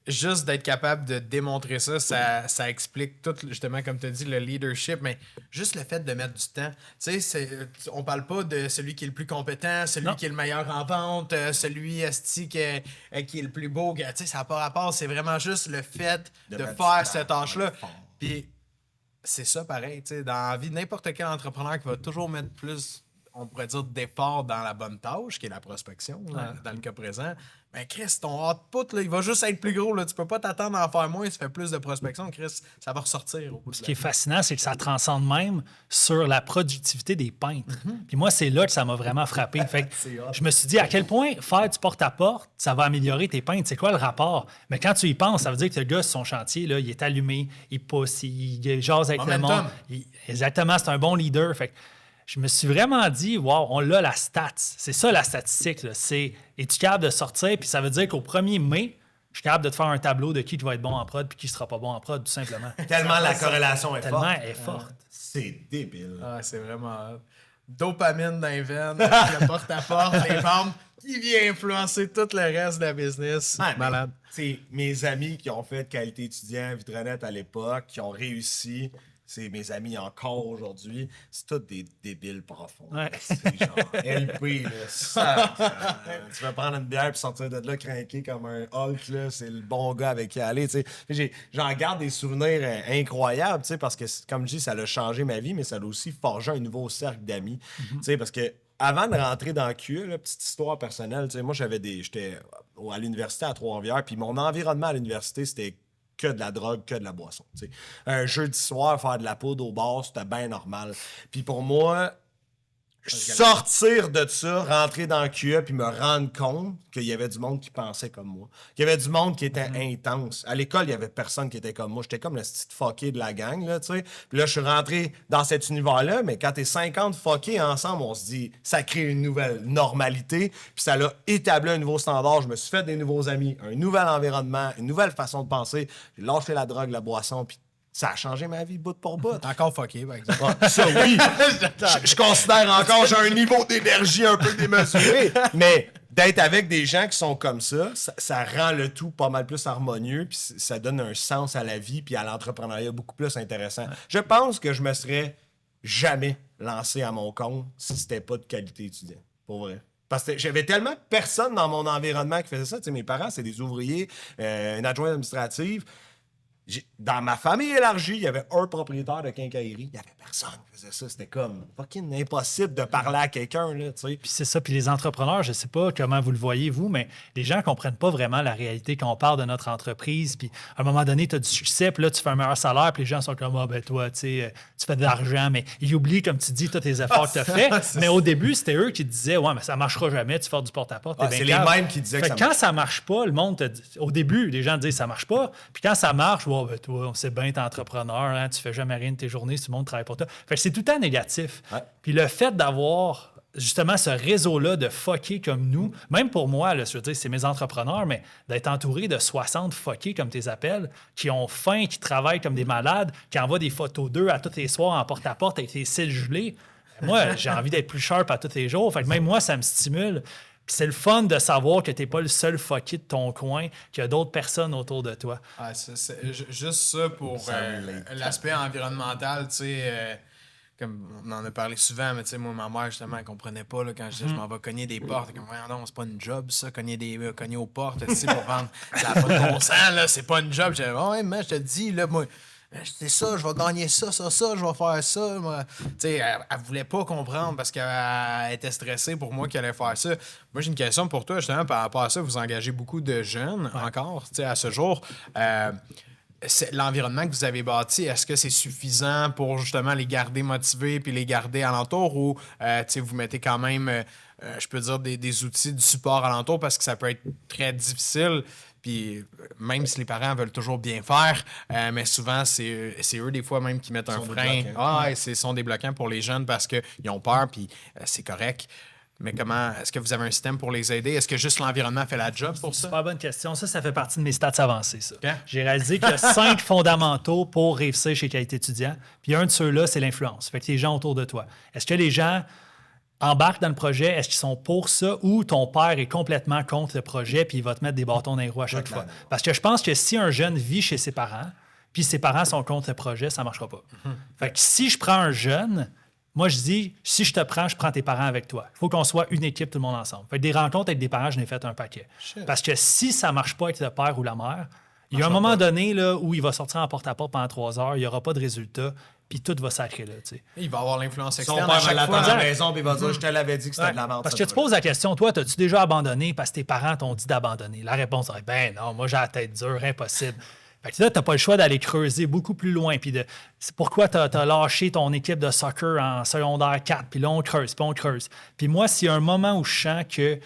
S1: juste d'être capable de démontrer ça, ça explique tout, justement, comme tu as dit, le leadership, mais juste le fait de mettre du temps. Tu sais, on parle pas de celui qui est le plus compétent, celui qui est le meilleur en vente, celui qui est le plus beau. Tu sais, ça n'a pas rapport. C'est vraiment juste le fait de faire cette tâche-là. Puis c'est ça pareil, tu sais, dans la vie, n'importe quel entrepreneur qui va toujours mettre plus, on pourrait dire, d'effort dans la bonne tâche, qui est la prospection, là, dans le cas présent. Ben Chris, ton output, là, il va juste être plus gros. Là. Tu peux pas t'attendre à en faire moins si tu fais plus de prospection. Chris, ça va ressortir au bout de
S4: Ce qui est fascinant, c'est que ça transcende même sur la productivité des peintres. Puis moi, c'est là que ça m'a vraiment frappé. Fait que je me suis dit à quel point faire du porte-à-porte, ça va améliorer tes peintres. C'est quoi le rapport? Mais quand tu y penses, ça veut dire que le gars sur son chantier, là, il est allumé, il pousse, il jase avec le monde. Exactement, c'est un bon leader. Fait que je me suis vraiment dit, wow, on l'a la stats. C'est ça la statistique. Là. C'est es-tu capable de sortir? Puis ça veut dire qu'au 1er mai, je suis capable de te faire un tableau de qui va être bon en prod puis qui sera pas bon en prod, tout simplement.
S3: Tellement la corrélation est forte.
S4: Tellement elle est forte.
S3: C'est débile.
S1: Ah, c'est vraiment dopamine dans les veines, le porte-à-porte, les ventes, qui vient influencer tout le reste de la business.
S3: Ouais,
S1: Malade.
S3: C'est mes amis qui ont fait qualité étudiant, Vitronette à l'époque, qui ont réussi. C'est mes amis encore aujourd'hui. C'est tous des débiles profonds.
S4: Ouais.
S3: C'est genre LP, là. Ça, tu vas prendre une bière puis sortir de là craqué comme un Hulk, là. C'est le bon gars avec qui aller, tu sais. J'en garde des souvenirs incroyables, tu sais, parce que, comme je dis, ça a changé ma vie, mais ça a aussi forgé un nouveau cercle d'amis. Tu sais, parce que avant de rentrer dans QE, là, petite histoire personnelle, tu sais, moi, j'étais à l'université à Trois-Rivières, puis mon environnement à l'université, c'était que de la drogue, que de la boisson. T'sais. Un jeudi soir, faire de la poudre au bar, c'était bien normal. Puis pour moi, sortir de ça, rentrer dans le QE, puis me rendre compte qu'il y avait du monde qui pensait comme moi. Qu'il y avait du monde qui était intense. À l'école, il y avait personne qui était comme moi. J'étais comme le petit fucké de la gang, là, tu sais. Puis là, je suis rentré dans cet univers-là, mais quand t'es 50 fuckés ensemble, on se dit, ça crée une nouvelle normalité, puis ça l'a établi un nouveau standard. Je me suis fait des nouveaux amis, un nouvel environnement, une nouvelle façon de penser. J'ai lâché la drogue, la boisson, puis ça a changé ma vie bout pour bout.
S1: Encore fucké, par exemple.
S3: Ouais, ça, oui. Je considère encore j'ai un niveau d'énergie un peu démesuré. Mais d'être avec des gens qui sont comme ça rend le tout pas mal plus harmonieux, puis ça donne un sens à la vie puis à l'entrepreneuriat beaucoup plus intéressant. Je pense que je me serais jamais lancé à mon compte si c'était pas de qualité étudiante. Pour vrai. Parce que j'avais tellement personne dans mon environnement qui faisait ça. Tu sais, mes parents, c'est des ouvriers, une adjointe administrative. Dans ma famille élargie, il y avait un propriétaire de quincaillerie. Il n'y avait personne qui faisait ça. C'était comme fucking impossible de parler à quelqu'un, là, tu sais.
S4: Puis c'est ça. Puis les entrepreneurs, je sais pas comment vous le voyez, vous, mais les gens comprennent pas vraiment la réalité quand on parle de notre entreprise. Puis à un moment donné, tu as du succès, puis là, tu fais un meilleur salaire, puis les gens sont comme, ah, ben toi, tu sais, tu fais de l'argent, mais ils oublient, comme tu dis, tous tes efforts que tu as fait. Mais au début, c'était eux qui te disaient, ouais, mais ça marchera jamais, tu fais du porte-à-porte.
S3: Ouais, c'est les mêmes qui disaient que ça
S4: quand ça marche pas, le monde te dit, au début, les gens te disent, ça marche pas. Puis quand ça marche, ouais, ben toi, on sait bien, t'es entrepreneur, hein, tu fais jamais rien de tes journées, si tout le monde travaille pour toi. Fait que c'est tout le temps négatif.
S3: Ouais.
S4: Puis le fait d'avoir justement ce réseau-là de fuckés comme nous, même pour moi, là, je veux dire, c'est mes entrepreneurs, mais d'être entouré de 60 fuckés, comme tu les appelles, qui ont faim, qui travaillent comme des malades, qui envoient des photos d'eux à tous les soirs en porte-à-porte avec les cils gelés. Moi, j'ai envie d'être plus sharp à tous les jours. Fait que même moi, ça me stimule. Puis c'est le fun de savoir que t'es pas le seul fucké de ton coin, qu'il y a d'autres personnes autour de toi.
S1: Ah, juste ça pour l'aspect environnemental, tu sais. Comme on en a parlé souvent, mais tu sais, moi, ma mère, justement, elle comprenait pas là, quand je disais je m'en vais cogner des portes. Elle comme, non, c'est pas une job, ça, cogner aux portes, tu sais, pour vendre. Ça n'a pas de bon sens, là, c'est pas une job. J'avais, ouais, mais je te dis, là, moi, c'est ça, je vais gagner ça, je vais faire ça. Moi. Tu sais, elle voulait pas comprendre parce qu'elle était stressée pour moi qu'elle allait faire ça. Moi, j'ai une question pour toi, justement, par rapport à ça. Vous engagez beaucoup de jeunes encore, tu sais, à ce jour. L'environnement que vous avez bâti, est-ce que c'est suffisant pour justement les garder motivés puis les garder alentour ou vous mettez quand même, je peux dire, des outils du support alentour parce que ça peut être très difficile. Puis même si les parents veulent toujours bien faire, mais souvent, c'est eux des fois même qui mettent un frein. Ils sont des bloquants pour les jeunes parce qu'ils ont peur puis c'est correct. Mais comment, est-ce que vous avez un système pour les aider? Est-ce que juste l'environnement fait la job pour ça?
S4: Super bonne question. Ça fait partie de mes stats avancés, ça.
S1: Okay.
S4: J'ai réalisé qu'il y a 5 fondamentaux pour réussir chez Qualité étudiant. Puis un de ceux-là, c'est l'influence. Fait que les gens autour de toi. Est-ce que les gens embarquent dans le projet? Est-ce qu'ils sont pour ça? Ou ton père est complètement contre le projet puis il va te mettre des bâtons dans les roues à chaque fois? Parce que je pense que si un jeune vit chez ses parents puis ses parents sont contre le projet, ça ne marchera pas. Fait que si je prends un jeune... Moi, je dis, si je te prends, je prends tes parents avec toi. Il faut qu'on soit une équipe, tout le monde ensemble. Fait que des rencontres avec des parents, je n'ai fait un paquet. Shit. Parce que si ça ne marche pas avec le père ou la mère, il y a un moment donné là, où il va sortir en porte-à-porte pendant 3 heures, il n'y aura pas de résultat, puis tout va sacrer là. T'sais.
S1: Il va avoir l'influence
S3: Son
S1: externe.
S3: père va l'attendre à la maison, puis il va dire, je te l'avais dit que c'était de la merde.
S4: Parce que tu poses la question, toi, as-tu déjà abandonné parce que tes parents t'ont dit d'abandonner? La réponse est, ben non, moi j'ai la tête dure, impossible. Fait que là, tu n'as pas le choix d'aller creuser beaucoup plus loin. Puis c'est pourquoi tu as lâché ton équipe de soccer en secondaire 4, puis là, on creuse, puis on creuse. Puis moi, s'il y a un moment où je sens que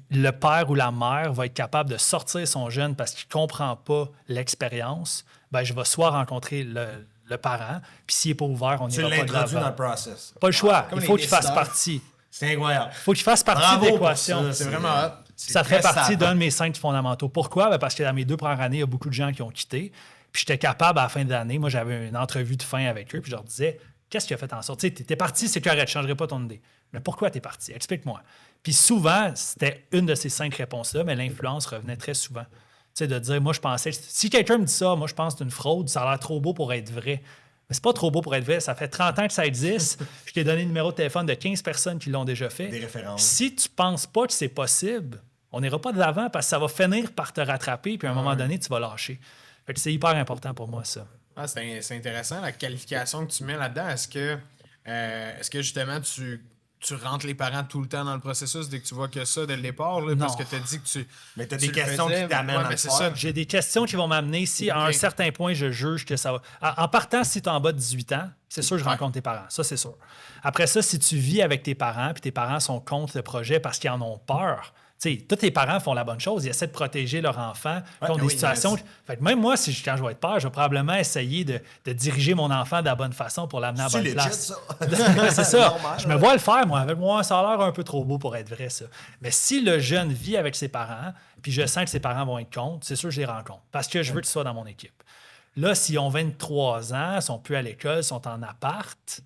S4: le père ou la mère va être capable de sortir son jeune parce qu'il ne comprend pas l'expérience, ben je vais soit rencontrer le parent, puis s'il n'est pas ouvert, on n'ira pas de l'avant.
S3: Tu l'introduis dans le process.
S4: Pas le choix. Il faut qu'il fasse partie.
S3: C'est incroyable.
S4: Il faut qu'il fasse partie de l'équation.
S1: C'est vraiment hot.
S4: Ça fait partie d'un de mes 5 fondamentaux. Pourquoi? Ben parce que dans mes 2 premières années, il y a beaucoup de gens qui ont quitté. Puis j'étais capable, à la fin de l'année, moi, j'avais une entrevue de fin avec eux, puis je leur disais, qu'est-ce qui a fait en sorte? Tu sais, t'es parti, c'est correct, je ne changerai pas ton idée. Mais pourquoi t'es parti? Explique-moi. Puis souvent, c'était une de ces 5 réponses-là, mais l'influence revenait très souvent. Tu sais, de dire, moi, je pensais, si quelqu'un me dit ça, moi, je pense que c'est une fraude, ça a l'air trop beau pour être vrai. Mais c'est pas trop beau pour être vrai. Ça fait 30 ans que ça existe. Je t'ai donné le numéro de téléphone de 15 personnes qui l'ont déjà fait.
S3: Des références.
S4: Si tu penses pas que c'est possible, on n'ira pas de l'avant parce que ça va finir par te rattraper, puis à un moment donné, tu vas lâcher. Fait que c'est hyper important pour moi, ça.
S1: Ah, c'est intéressant, la qualification que tu mets là-dedans. Est-ce que justement, tu rentres les parents tout le temps dans le processus dès que tu vois que ça dès le départ? Là, parce que tu as dit que tu...
S3: Mais tu as des questions qui t'amènent à le
S1: c'est
S3: faire.
S1: ça.
S4: J'ai des questions qui vont m'amener si, à un certain point, je juge que ça va... En partant, si tu es en bas de 18 ans, c'est sûr que je rencontre tes parents. Ça, c'est sûr. Après ça, si tu vis avec tes parents, puis tes parents sont contre le projet parce qu'ils en ont peur... Tu sais, tous tes parents font la bonne chose. Ils essaient de protéger leur enfant contre des situations. Fait que même moi, quand je vais être père, je vais probablement essayer de diriger mon enfant de la bonne façon pour l'amener à la bonne place. C'est ça.
S3: Normal,
S4: je me vois le faire, moi. Avec moi, ça a l'air un peu trop beau pour être vrai, ça. Mais si le jeune vit avec ses parents, puis je sens que ses parents vont être contre, c'est sûr que je les rencontre. Parce que je veux que tu sois dans mon équipe. Là, s'ils ont 23 ans, ils sont plus à l'école, sont en appart...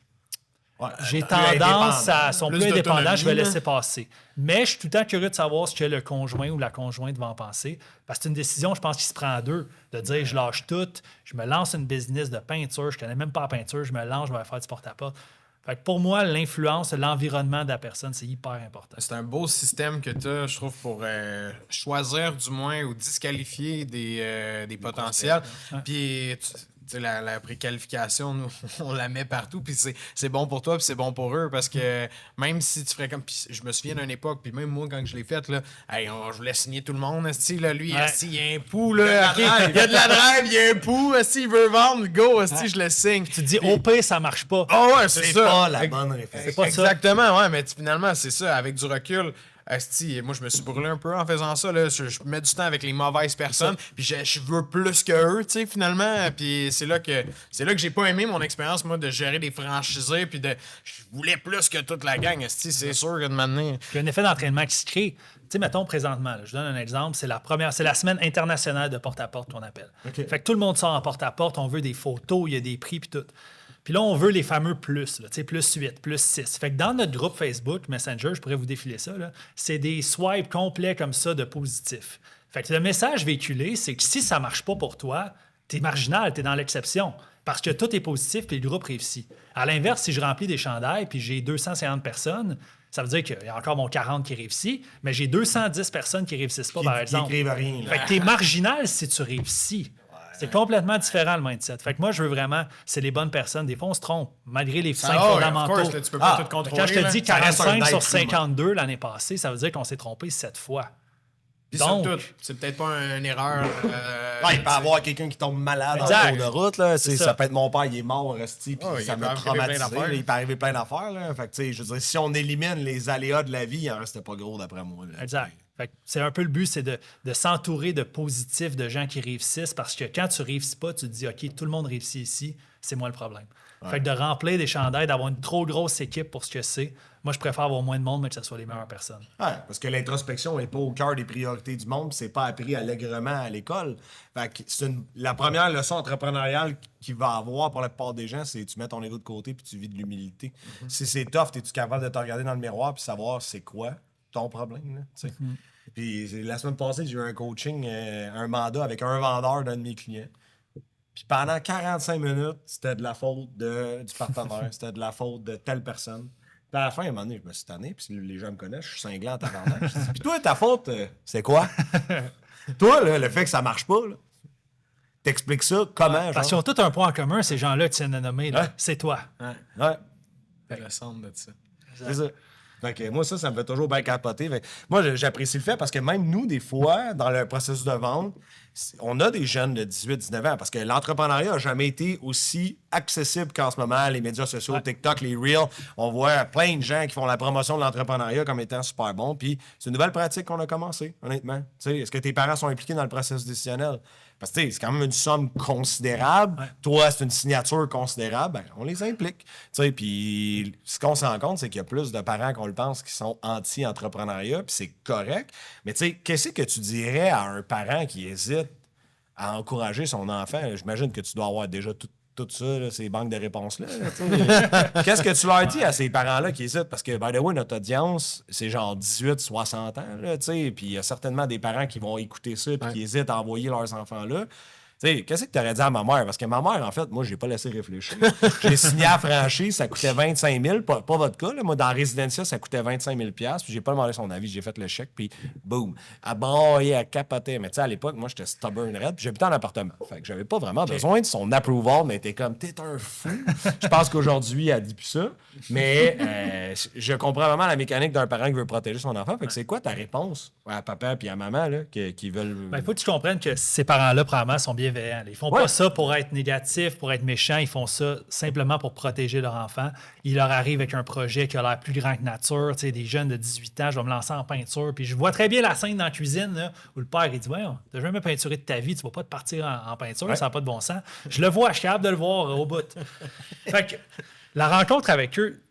S3: Ouais,
S4: j'ai tendance à... sont plus indépendants, je vais
S1: là.
S4: laisser passer. Mais je suis tout le temps curieux de savoir ce que le conjoint ou la conjointe va en penser. Parce que c'est une décision, je pense, qui se prend à 2. De dire, je lâche tout, je me lance une business de peinture, je connais même pas la peinture, je me lance, je vais faire du porte-à-porte. Fait que pour moi, l'influence, l'environnement de la personne, c'est hyper important.
S1: C'est un beau système que tu as, je trouve, pour choisir du moins ou disqualifier des potentiels. Puis tu sais, la préqualification, nous, on la met partout, puis c'est bon pour toi, puis c'est bon pour eux, parce que même si tu ferais comme... Puis je me souviens d'une époque, puis même moi, quand je l'ai faite, là, je voulais signer tout le monde, esti, là, lui, esti, il y a un pouls, là, il y a de la drive, il y a un pouls, esti, il veut vendre, go, esti, je le signe.
S4: Tu te dis, au pire, ça marche pas.
S1: Oh ouais, c'est ça.
S3: pas la bonne réflexion.
S4: C'est pas ça.
S1: Exactement, ouais, mais finalement, c'est ça, avec du recul... Asti, moi, je me suis brûlé un peu en faisant ça. Là. Je mets du temps avec les mauvaises personnes, puis je veux plus que eux, tu sais, finalement. Puis c'est là que j'ai pas aimé mon expérience, moi, de gérer des franchisés, puis je voulais plus que toute la gang. Asti, c'est sûr que de m'amener.
S4: Puis il y a un effet d'entraînement qui se crée. Tu sais, mettons, présentement, là, je donne un exemple, c'est la semaine internationale de porte-à-porte qu'on appelle.
S3: OK.
S4: Fait que tout le monde sort en porte-à-porte, on veut des photos, il y a des prix, puis tout. Puis là, on veut les fameux plus, là, plus 8, plus 6. Fait que dans notre groupe Facebook, Messenger, je pourrais vous défiler ça, là, c'est des swipes complets comme ça de positifs. Fait que le message véhiculé, c'est que si ça marche pas pour toi, t'es marginal, t'es dans l'exception. Parce que tout est positif puis le groupe réussit. À l'inverse, si je remplis des chandails puis j'ai 250 personnes, ça veut dire qu'il y a encore mon 40 qui réussit, mais j'ai 210 personnes qui réussissent pas, par exemple.
S3: Qui écrivent rien.
S4: Fait que t'es marginal si tu réussis. C'est complètement différent le mindset. Fait que moi, je veux vraiment, c'est les bonnes personnes. Des fois, on se trompe, malgré les 5 fondamentaux.
S1: Of course, là, tu peux pas tout contrôler.
S4: Quand je te dis
S3: Ça reste un
S4: 45 sur
S3: être
S4: 52 l'année passée, ça veut dire qu'on s'est trompé 7 fois.
S1: Puis
S4: Donc,
S1: surtout, c'est peut-être pas une erreur.
S3: Ouais, il peut y avoir quelqu'un qui tombe malade
S4: Exact.
S3: en cours de route. Là.
S4: C'est
S3: Ça
S4: ça.
S3: peut être mon père, il est mort, resti, puis
S1: Ouais,
S3: ça
S1: il
S3: m'a
S1: peut arriver plein
S3: traumatisé.
S1: d'affaires.
S3: Là, il peut arriver plein d'affaires. Là. Fait que, tu sais, je veux dire, si on élimine les aléas de la vie, il en restait pas gros d'après moi. Là.
S4: Exact. Fait que c'est un peu le but, c'est de s'entourer de positifs, de gens qui réussissent, parce que quand tu réussis pas, tu te dis, OK, tout le monde réussit ici, c'est moi le problème. Fait que de remplir des chandails, d'avoir une trop grosse équipe pour ce que c'est, moi, je préfère avoir moins de monde, mais que ce soit les meilleures personnes.
S3: Ouais, parce que l'introspection n'est pas au cœur des priorités du monde, puis c'est pas appris allègrement à l'école. Fait que la première leçon entrepreneuriale qu'il va avoir pour la plupart des gens, c'est tu mets ton ego de côté puis tu vis de l'humilité. Si c'est tough, es-tu capable de te regarder dans le miroir puis savoir c'est quoi ton problème, là, tu sais? Puis la semaine passée, j'ai eu un coaching, un mandat avec un vendeur d'un de mes clients. Puis pendant 45 minutes, c'était de la faute du partenaire, c'était de la faute de telle personne. Puis à la fin, à un moment donné, je me suis tanné, puis les gens me connaissent, je suis cinglant en tabarnak. Puis toi, ta faute, c'est quoi? Toi, là, le fait que ça marche pas, là, t'expliques ça comment,
S4: Parce qu'ils
S3: genre?
S4: ont tous un point en commun, ces gens-là que tu viens de nommer, là.
S3: Ouais.
S4: C'est toi.
S3: Ouais,
S1: Le centre de ça.
S3: c'est ça. Fait que moi, ça me fait toujours bien capoter. Fait que moi, j'apprécie le fait parce que même nous, des fois, dans le processus de vente, on a des jeunes de 18-19 ans parce que l'entrepreneuriat n'a jamais été aussi accessible qu'en ce moment. Les médias sociaux, TikTok, les Reels, on voit plein de gens qui font la promotion de l'entrepreneuriat comme étant super bon. Puis c'est une nouvelle pratique qu'on a commencé, honnêtement. Tu sais, est-ce que tes parents sont impliqués dans le processus décisionnel? Parce que c'est quand même une somme considérable.
S4: Ouais.
S3: Toi, c'est une signature considérable. Ben, on les implique. Tu sais, puis ce qu'on se rend compte, c'est qu'il y a plus de parents qu'on le pense qui sont anti-entrepreneuriat, puis c'est correct. Mais tu sais, qu'est-ce que tu dirais à un parent qui hésite à encourager son enfant? J'imagine que tu dois avoir déjà tout ça, là, ces banques de réponses-là. Là, qu'est-ce que tu leur dis à ces parents-là qui hésitent? Parce que, by the way, notre audience, c'est genre 18-60 ans. Là, puis il y a certainement des parents qui vont écouter ça et qui hésitent à envoyer leurs enfants là. T'sais, qu'est-ce que tu aurais dit à ma mère? Parce que ma mère, en fait, moi, j'ai pas laissé réfléchir. J'ai signé à franchise, ça coûtait 25 000. Pas votre cas. Là. Moi, dans Residencia, ça coûtait 25 000 puis j'ai pas demandé son avis. J'ai fait le chèque, puis boum. Elle braillait, elle capotait. Mais tu sais, à l'époque, moi, j'étais stubborn red, puis j'habitais en appartement. Fait que j'avais pas vraiment besoin de son approval, mais elle était comme, t'es un fou. Je pense qu'aujourd'hui, elle dit plus ça. Mais je comprends vraiment la mécanique d'un parent qui veut protéger son enfant. Fait que c'est quoi ta réponse à papa puis à maman là, qui veulent.
S4: Ben, il faut que tu comprennes que ces parents-là, probablement, sont bienveillants. Ils font pas ça pour être négatifs, pour être méchants. Ils font ça simplement pour protéger leur enfant. Il leur arrive avec un projet qui a l'air plus grand que nature. Tu sais, des jeunes de 18 ans, je vais me lancer en peinture. Puis je vois très bien la scène dans la cuisine là, où le père, il dit « Ouais, t'as jamais peinturé de ta vie, tu vas pas te partir en peinture, ça n'a pas de bon sens. » Je le vois, je suis capable de le voir au bout. Fait que la rencontre avec eux,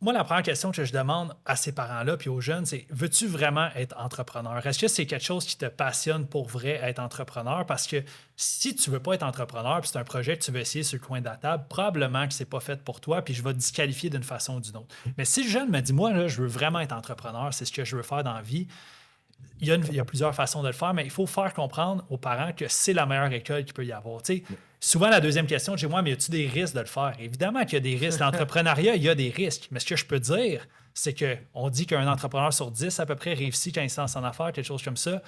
S4: moi, la première question que je demande à ces parents-là puis aux jeunes, c'est veux-tu vraiment être entrepreneur? Est-ce que c'est quelque chose qui te passionne pour vrai, être entrepreneur? Parce que si tu veux pas être entrepreneur puis c'est un projet que tu veux essayer sur le coin de la table, probablement que c'est pas fait pour toi puis je vais te disqualifier d'une façon ou d'une autre. Mais si le jeune me dit, moi, là, je veux vraiment être entrepreneur, c'est ce que je veux faire dans la vie, il y a plusieurs façons de le faire, mais il faut faire comprendre aux parents que c'est la meilleure école qu'il peut y avoir. Tu sais, souvent, la deuxième question, chez moi, mais y a-t-il des risques de le faire? Évidemment qu'il y a des risques. L'entrepreneuriat, il y a des risques. Mais ce que je peux dire, c'est qu'on dit qu'un entrepreneur sur 10 à peu près réussit quand il se lance en affaires, quelque chose comme ça.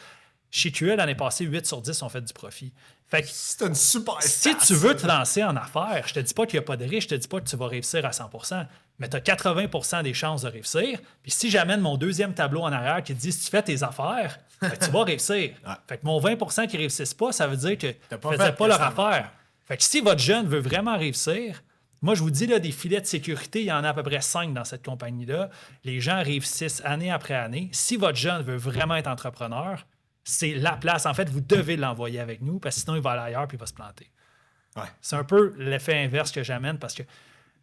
S4: Chez QE, l'année passée, 8 sur 10 ont fait du profit. Fait que
S3: C'est une super
S4: si tu veux te lancer en affaires, je te dis pas qu'il n'y a pas de risque, je te dis pas que tu vas réussir à 100%, mais tu as 80% des chances de réussir. Puis si j'amène mon deuxième tableau en arrière qui te dit si tu fais tes affaires, ben, tu vas réussir. Fait que mon 20% qui ne réussissent pas, ça veut dire que tu ne faisais pas leur affaire. Fait que si votre jeune veut vraiment réussir, moi, je vous dis, là, des filets de sécurité, il y en a à peu près 5 dans cette compagnie-là. Les gens réussissent année après année. Si votre jeune veut vraiment être entrepreneur, c'est la place. En fait, vous devez l'envoyer avec nous parce que sinon, il va aller ailleurs puis il va se planter.
S3: Ouais.
S4: C'est un peu l'effet inverse que j'amène parce que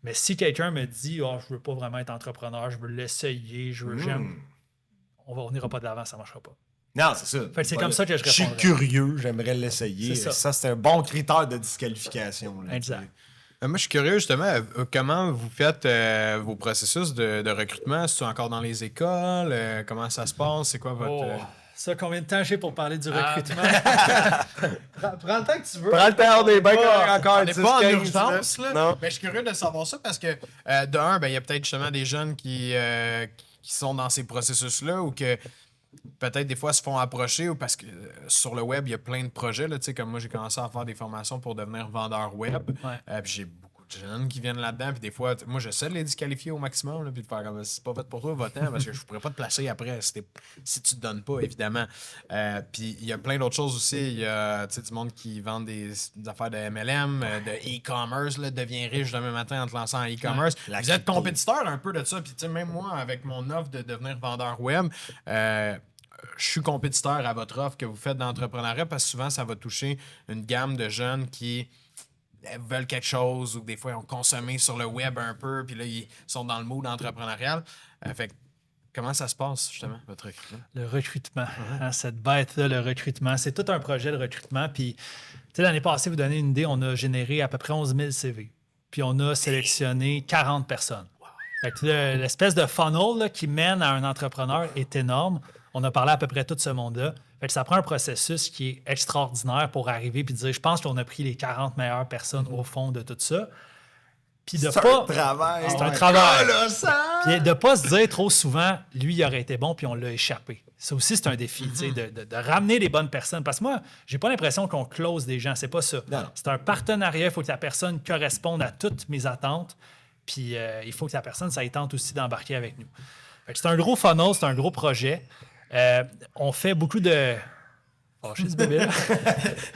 S4: mais si quelqu'un me dit « Oh, je veux pas vraiment être entrepreneur, je veux l'essayer, j'aime... » On n'ira pas de l'avant, ça ne marchera pas.
S3: Non, c'est ça.
S4: Fait que c'est comme ça que je
S3: Je suis
S4: répondrais.
S3: curieux, j'aimerais l'essayer.
S4: C'est ça.
S3: Ça, c'est un bon critère de disqualification. Là,
S4: Exact.
S1: Moi, je suis curieux, justement, comment vous faites vos processus de recrutement? C'est encore dans les écoles? Comment ça se passe? C'est quoi votre...
S4: Ça, combien de temps j'ai pour parler du recrutement?
S1: Prends le temps que tu veux.
S3: Prends le temps, on est bien encore.
S1: On n'est
S3: 10,
S1: pas en
S3: 15,
S1: urgence, là.
S3: Non.
S1: Mais je suis curieux de savoir ça parce que, de un, ben, il y a peut-être justement des jeunes qui sont dans ces processus-là ou que peut-être des fois se font approcher ou parce que sur le web, il y a plein de projets. Là, comme moi, j'ai commencé à faire des formations pour devenir vendeur web.
S4: Ouais.
S1: Puis j'ai beaucoup de jeunes qui viennent là-dedans. Puis des fois, moi, j'essaie de les disqualifier au maximum. Là, puis de faire comme c'est pas fait pour toi, va-t'en, parce que je pourrais pas te placer après si tu te donnes pas, évidemment. Puis il y a plein d'autres choses aussi. Il y a du monde qui vend des affaires de MLM, de e-commerce, là, deviens riche demain matin en te lançant en e-commerce.
S3: La
S1: Vous êtes
S3: crypto.
S1: compétiteur un peu de ça. Puis même moi, avec mon offre de devenir vendeur web, je suis compétiteur à votre offre que vous faites d'entrepreneuriat parce que souvent, ça va toucher une gamme de jeunes qui veulent quelque chose ou que des fois, ils ont consommé sur le web un peu puis là, ils sont dans le mood entrepreneurial. Fait que, comment ça se passe, justement, votre recrutement?
S4: Le recrutement. Hein, cette bête-là, le recrutement. C'est tout un projet de recrutement. Puis, tu sais, l'année passée, vous donnez une idée, on a généré à peu près 11 000 CV. Puis, on a sélectionné 40 personnes. Fait que l'espèce de funnel là, qui mène à un entrepreneur est énorme. On a parlé à peu près tout ce monde-là. Fait que ça prend un processus qui est extraordinaire pour arriver et dire je pense qu'on a pris les 40 meilleures personnes au fond de tout ça. Puis de
S3: C'est
S4: pas.
S3: un travail.
S4: C'est un travail.
S3: colossal.
S4: Puis de ne pas se dire trop souvent, lui, il aurait été bon, puis on l'a échappé. Ça aussi, c'est un défi, tu sais, de ramener les bonnes personnes. Parce que moi, j'ai pas l'impression qu'on close des gens. C'est pas ça.
S3: Non.
S4: C'est un partenariat. Il faut que la personne corresponde à toutes mes attentes. Puis il faut que la personne, ça y tente aussi d'embarquer avec nous. Fait que c'est un gros funnel, c'est un gros projet. On fait beaucoup de... Oh, je suis ce bébé là.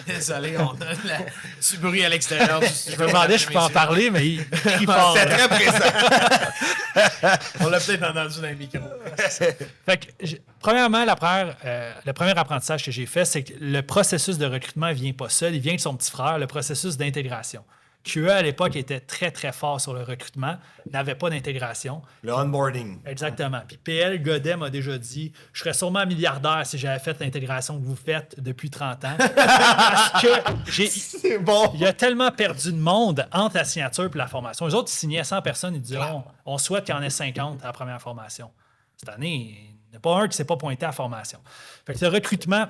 S1: Désolé, on a du bruit à l'extérieur.
S4: Je me demandais si je peux en parler, mais il crie fort.
S3: C'est très présent.
S1: On l'a peut-être entendu dans le micro.
S4: Fait que, premièrement, le premier apprentissage que j'ai fait, c'est que le processus de recrutement ne vient pas seul, il vient de son petit frère, le processus d'intégration. QE, à l'époque, était très, très fort sur le recrutement, n'avait pas d'intégration.
S3: Le onboarding.
S4: Exactement. Puis PL Godet m'a déjà dit « Je serais sûrement milliardaire si j'avais fait l'intégration que vous faites depuis 30 ans. » Parce que
S3: C'est bon.
S4: il a tellement perdu de monde entre la signature et la formation. Les autres, ils signaient 100 personnes, ils disaient on souhaite qu'il y en ait 50 à la première formation. Cette année, il n'y en a pas un qui ne s'est pas pointé à la formation. Fait que le recrutement,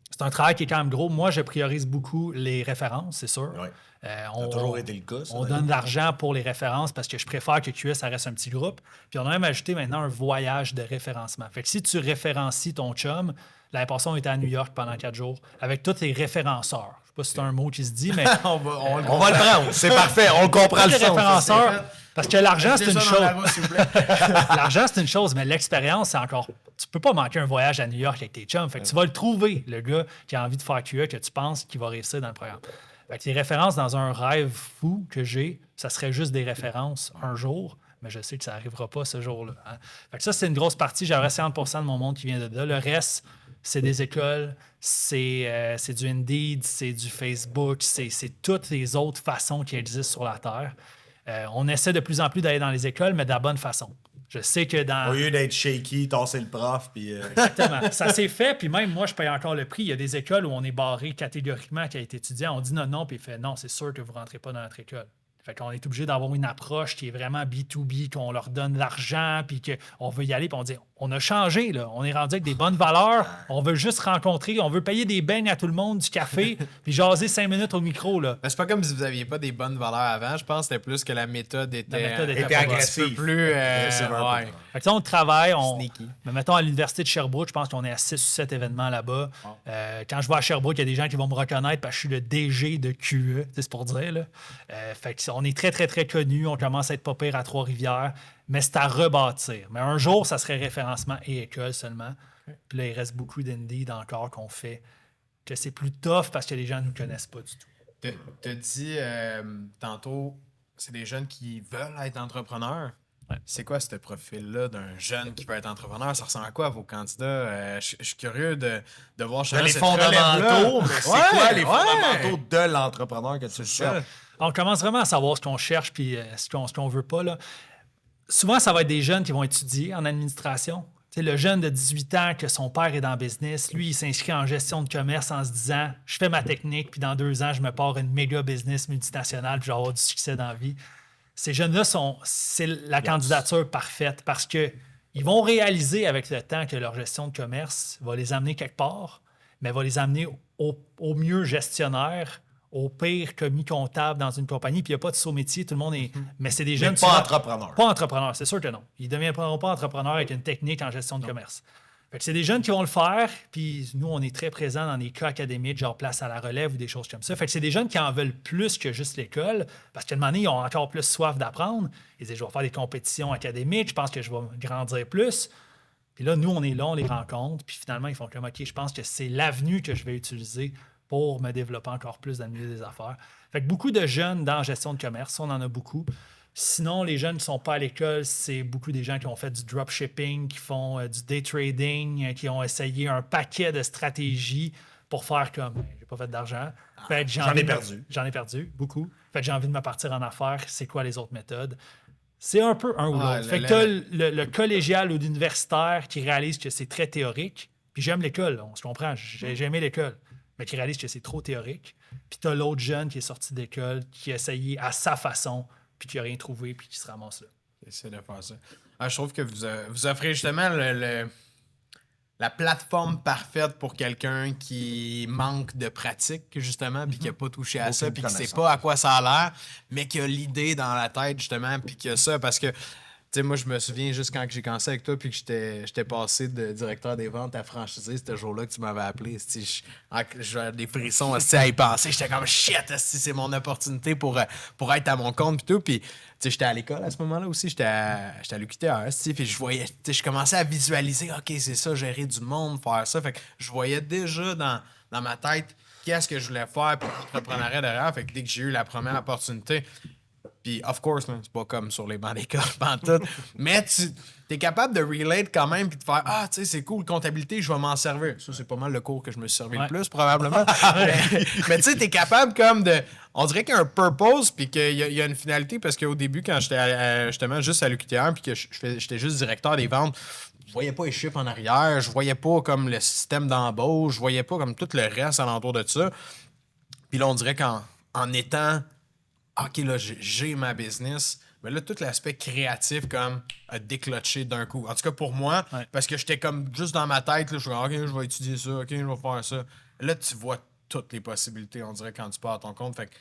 S4: c'est un travail qui est quand même gros. Moi, je priorise beaucoup les références, c'est sûr.
S3: Ouais. Ça a toujours été le cas. Ça,
S4: on donne de l'argent pour les références parce que je préfère que QS, ça reste un petit groupe. Puis on a même ajouté maintenant un voyage de référencement. Fait que si tu référencies ton chum, l'année passée, on était à New York pendant 4 jours avec tous les référenceurs. Je sais pas si c'est un mot qui se dit, mais
S1: On va
S3: On va le prendre. C'est parfait. On le comprend
S4: tous
S3: le
S4: les
S3: sens.
S4: référenceurs, parce que l'argent, c'est une
S1: Mettez ça
S4: chose.
S1: dans la roue, s'il vous plaît.
S4: L'argent, c'est une chose, mais l'expérience, c'est encore... Tu peux pas manquer un voyage à New York avec tes chums. Fait que tu vas le trouver, le gars qui a envie de faire QE, que tu penses qu'il va réussir dans le programme. Fait que les références dans un rêve fou que j'ai, ça serait juste des références un jour, mais je sais que ça n'arrivera pas ce jour-là. Hein. Fait que ça, c'est une grosse partie. J'aurais 50% de mon monde qui vient de là. Le reste, c'est des écoles, c'est du Indeed, c'est du Facebook, c'est toutes les autres façons qui existent sur la Terre. On essaie de plus en plus d'aller dans les écoles, mais de la bonne façon. Je sais que dans...
S3: Au lieu d'être shaky, tasser le prof, puis...
S4: Exactement. Ça s'est fait, puis même moi, je paye encore le prix. Il y a des écoles où on est barré catégoriquement qui a été étudiant. On dit non, puis il fait non, c'est sûr que vous ne rentrez pas dans notre école. Fait qu'on est obligé d'avoir une approche qui est vraiment B2B, qu'on leur donne l'argent, puis qu'on veut y aller, puis on dit on a changé, là. On est rendu avec des bonnes valeurs. On veut juste rencontrer, on veut payer des beignes à tout le monde, du café, puis jaser 5 minutes au micro, là.
S1: Ben, c'est pas comme si vous aviez pas des bonnes valeurs avant. Je pense que c'était plus que la méthode était,
S4: La méthode était
S3: était
S4: pas bonne.
S3: agressive.
S1: un peu plus...
S3: Agressive un peu.
S1: ouais.
S4: Fait que, tu sais, on travaille,
S1: Sneaky.
S4: mais mettons à l'Université de Sherbrooke, je pense qu'on est à 6 ou 7 événements là-bas. Quand je vais à Sherbrooke, il y a des gens qui vont me reconnaître parce que je suis le DG de QE, c'est pour dire. Là. Fait que on est très, très, très connus. On commence à être pas pire à Trois-Rivières, mais c'est à rebâtir. Mais un jour, ça serait référencement et école seulement. Puis là, il reste beaucoup d'Indeed encore qu'on fait, que c'est plus tough parce que les gens ne nous connaissent pas du tout.
S1: T'as dit tantôt, c'est des jeunes qui veulent être entrepreneurs.
S4: Ouais.
S1: C'est quoi ce profil-là d'un jeune qui veut être entrepreneur? Ça ressemble à quoi à vos candidats? Je suis curieux de voir
S3: Les
S1: cette
S3: fondamentaux,
S1: relève-là.
S3: mais c'est
S1: Ouais,
S3: quoi les
S1: ouais.
S3: fondamentaux de l'entrepreneur que tu cherches?
S4: On commence vraiment à savoir ce qu'on cherche puis ce qu'on veut pas. Là. Souvent, ça va être des jeunes qui vont étudier en administration. Tu sais, le jeune de 18 ans que son père est dans le business, lui, il s'inscrit en gestion de commerce en se disant « Je fais ma technique, puis dans 2 ans, je me pars une méga business multinationale, puis je vais avoir du succès dans la vie. » Ces jeunes-là, c'est la candidature parfaite parce qu'ils vont réaliser avec le temps que leur gestion de commerce va les amener quelque part, mais va les amener au mieux gestionnaire, au pire commis comptable dans une compagnie. Puis il n'y a pas de saut métier, tout le monde est. Mais c'est des jeunes.
S3: pas entrepreneurs.
S4: Pas entrepreneurs, c'est sûr que non. Ils ne deviendront pas entrepreneurs avec une technique en gestion de commerce. Fait que c'est des jeunes qui vont le faire, puis nous, on est très présents dans des cas académiques, genre place à la relève ou des choses comme ça. Fait que c'est des jeunes qui en veulent plus que juste l'école, parce qu'à un moment donné, ils ont encore plus soif d'apprendre. Ils disent, je vais faire des compétitions académiques, je pense que je vais grandir plus. Puis là, nous, on est là, on les rencontre, puis finalement, ils font comme, OK, je pense que c'est l'avenue que je vais utiliser pour me développer encore plus dans le milieu des affaires. Fait que beaucoup de jeunes dans la gestion de commerce, on en a beaucoup. Sinon, les jeunes qui ne sont pas à l'école, c'est beaucoup des gens qui ont fait du dropshipping, qui font du day trading, qui ont essayé un paquet de stratégies pour faire comme j'ai pas fait d'argent. Fait que
S3: J'en ai perdu.
S4: J'en ai perdu, beaucoup. Fait que j'ai envie de me partir en affaires. C'est quoi les autres méthodes? C'est un peu un ou l'autre. Fait que tu as le collégial ou l'universitaire qui réalise que c'est très théorique. Puis j'aime l'école, on se comprend. J'ai aimé l'école. Mais qui réalise que c'est trop théorique. Puis tu as l'autre jeune qui est sorti d'école, qui a essayé à sa façon, puis qui n'a rien trouvé, puis qui se ramasse là.
S1: J'essaie de faire ça. Je trouve que vous offrez justement la plateforme parfaite pour quelqu'un qui manque de pratique, justement, puis qui n'a pas touché à ça, puis qui ne sait pas à quoi ça a l'air, mais qui a l'idée dans la tête, justement, puis qui a ça, parce que, tu sais, moi, je me souviens juste quand j'ai commencé avec toi, puis que j'étais passé de directeur des ventes à franchisé, ce jour-là que tu m'avais appelé. J'avais des frissons aussi à y penser. J'étais comme shit, c'est mon opportunité pour être à mon compte, puis tout. Puis, tu sais, j'étais à l'école à ce moment-là aussi. J'étais à l'UQTR, puis je voyais, tu sais, je commençais à visualiser, OK, c'est ça, gérer du monde, faire ça. Fait que je voyais déjà dans ma tête qu'est-ce que je voulais faire pour l'entrepreneuriat derrière. Fait que dès que j'ai eu la première opportunité, puis, of course, là, c'est pas comme sur les bancs d'école, pantoute. Mais tu es capable de relate quand même, puis de faire ah, tu sais, c'est cool, comptabilité, je vais m'en servir. Ça, c'est pas mal le cours que je me suis servi le plus, probablement. mais tu sais, tu es capable comme de. On dirait qu'il y a un purpose, puis qu'il y a une finalité, parce qu'au début, quand j'étais justement juste à l'UQTR, puis que j'étais juste directeur des ventes, je voyais pas les chiffres en arrière, je voyais pas comme le système d'embauche, je voyais pas comme tout le reste alentour de ça. Puis là, on dirait qu'en étant. OK, là, j'ai ma business. Mais là, tout l'aspect créatif, comme, a déclenché d'un coup. En tout cas, pour moi, parce que j'étais comme juste dans ma tête, là, je suis comme, OK, je vais étudier ça, OK, je vais faire ça. Là, tu vois toutes les possibilités, on dirait, quand tu pars à ton compte. Fait que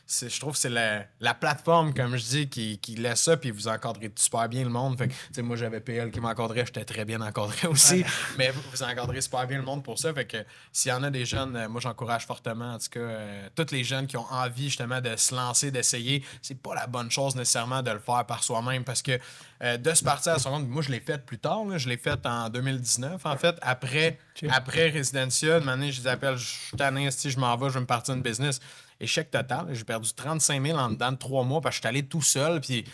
S1: je trouve que c'est la plateforme, comme je dis, qui laisse ça, puis vous encadrez super bien le monde. Fait que, tu sais, moi, j'avais PL qui m'encadrait, j'étais très bien encadré aussi, mais vous encadrez super bien le monde pour ça. Fait que s'il y en a des jeunes, moi, j'encourage fortement, en tout cas, tous les jeunes qui ont envie, justement, de se lancer, d'essayer, c'est pas la bonne chose, nécessairement, de le faire par soi-même, parce que de se partir à son compte, moi, je l'ai fait plus tard, là, je l'ai fait en 2019, en fait, après résidentiel, une année, je les appelle, je suis tanné, si je m'en vais, je vais me partir une business. Échec total. J'ai perdu 35 000 en dedans de 3 mois parce que je suis allé tout seul. Puis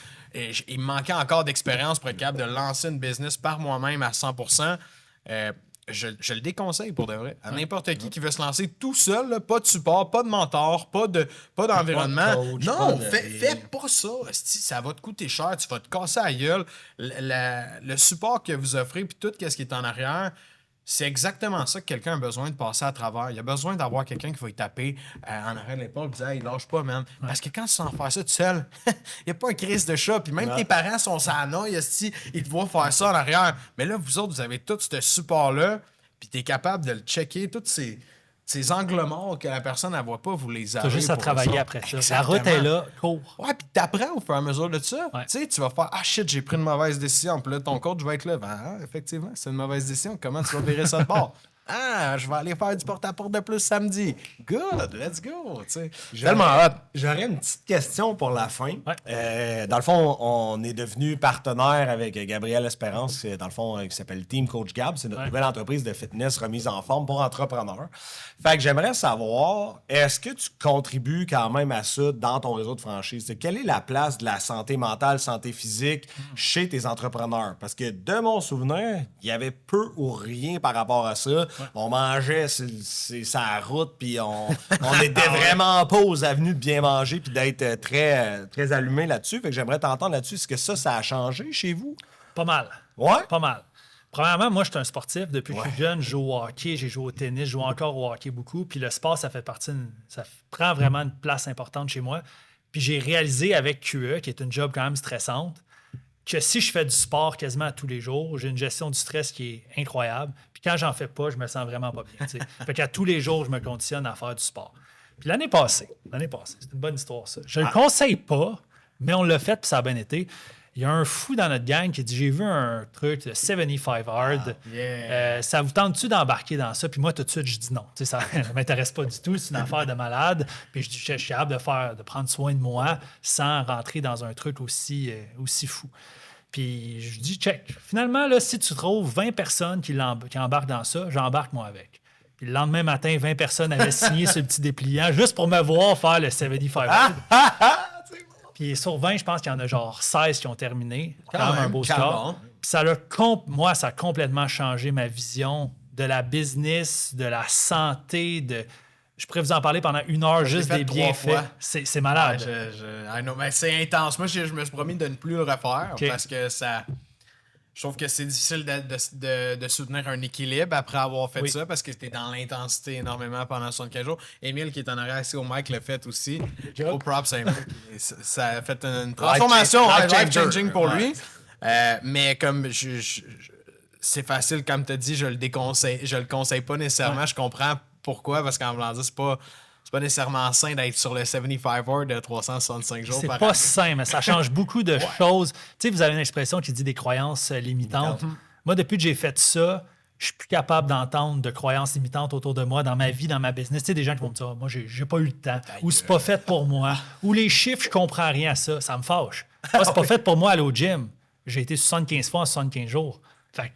S1: il me manquait encore d'expérience pour être capable de lancer une business par moi-même à 100%. Je le déconseille pour de vrai. À n'importe qui veut se lancer tout seul, là, pas de support, pas de mentor, pas d'environnement.
S3: Coach,
S1: non, fais pas ça. Ça va te coûter cher. Tu vas te casser la gueule. Le support que vous offrez puis tout ce qui est en arrière, c'est exactement ça que quelqu'un a besoin de passer à travers. Il a besoin d'avoir quelqu'un qui va y taper en arrière de l'épaule et dire « Hey, lâche pas, man. » Parce que quand tu sens faire ça tout seul, il n'y a pas un crise de chat. Puis même tes parents sont ça ils te voient faire ça en arrière. Mais là, vous autres, vous avez tout ce support-là, puis tu es capable de le checker, tous ces angles morts que la personne ne voit pas, vous les avez.
S4: Tu as juste à
S1: pour
S4: travailler
S1: ça.
S4: après ça.
S1: Exactement.
S4: La route est là, cours.
S1: Ouais, puis t'apprends au fur et à mesure de ça.
S4: Ouais.
S1: Tu sais, tu vas faire « Ah shit, j'ai pris une mauvaise décision. » Puis là, ton coach va être là. Effectivement, c'est une mauvaise décision. Comment tu vas virer ça de bord? Ah, je vais aller faire du porte-à-porte de plus samedi. Good, let's go. Tu sais, tellement hot.
S3: J'aurais une petite question pour la fin.
S4: Ouais.
S3: Dans le fond, on est devenu partenaire avec Gabriel Espérance, dans le fond, qui s'appelle Team Coach Gab. C'est notre nouvelle entreprise de fitness remise en forme pour entrepreneurs. Fait que j'aimerais savoir, est-ce que tu contribues quand même à ça dans ton réseau de franchise? Quelle est la place de la santé mentale, santé physique chez tes entrepreneurs? Parce que de mon souvenir, il y avait peu ou rien par rapport à ça. On mangeait sa route, puis on était vraiment pas aux avenues de bien manger, puis d'être très, très allumé là-dessus. Fait que j'aimerais t'entendre là-dessus. Est-ce que ça a changé chez vous?
S4: Pas mal.
S3: Ouais?
S4: Pas mal. Premièrement, moi, je suis un sportif. Depuis que je suis jeune, je joue au hockey, j'ai joué au tennis, je joue encore au hockey beaucoup. Puis le sport, ça prend vraiment une place importante chez moi. Puis j'ai réalisé avec QE, qui est une job quand même stressante, que si je fais du sport quasiment tous les jours, j'ai une gestion du stress qui est incroyable. Puis quand j'en fais pas, je me sens vraiment pas bien. Fait qu'à tous les jours, je me conditionne à faire du sport. Puis l'année passée, c'est une bonne histoire, ça. Je le conseille pas, mais on l'a fait, puis ça a bien été. Il y a un fou dans notre gang qui dit « J'ai vu un truc de 75 Hard. Ça vous tente-tu d'embarquer dans ça? » Puis moi, tout de suite, je dis non. Ça ne m'intéresse pas du tout. C'est une affaire de malade. Puis je dis je suis capable de prendre soin de moi sans rentrer dans un truc aussi fou. Puis je dis check. Finalement, là, si tu trouves 20 personnes qui embarquent dans ça, j'embarque moi avec. Puis le lendemain matin, 20 personnes avaient signé ce petit dépliant juste pour me voir faire le 75 Hard. Puis sur 20, je pense qu'il y en a genre 16 qui ont terminé. Quand même un beau score. Puis ça a complètement changé ma vision de la business, de la santé, Je pourrais vous en parler pendant 1 heure, juste des bienfaits. C'est malade.
S1: I know, mais c'est intense. Moi, je me suis promis de ne plus le refaire parce que ça... Je trouve que c'est difficile de soutenir un équilibre après avoir fait ça parce que tu es dans l'intensité énormément pendant 75 jours. Émile, qui est en arrière assis au mic, l'a fait aussi. Gros props à Émile. Ça a fait une transformation life-changing pour lui. Mais comme c'est facile, comme tu as dit, je le conseille pas nécessairement. Je comprends pourquoi, parce qu'en voulant dire, c'est pas nécessairement sain d'être sur le 75 Hard de 365 jours par année.
S4: C'est pas sain, mais ça change beaucoup de choses. Tu sais, vous avez une expression qui dit des croyances limitantes. Moi, depuis que j'ai fait ça, je suis plus capable d'entendre de croyances limitantes autour de moi, dans ma vie, dans ma business. Tu sais, des gens qui vont me dire « Moi, j'ai pas eu le temps » ou « C'est pas fait pour moi » ou les chiffres, je comprends rien à ça. Ça me fâche. Moi, c'est pas fait pour moi aller au gym. J'ai été 75 fois en 75 jours. Fait que,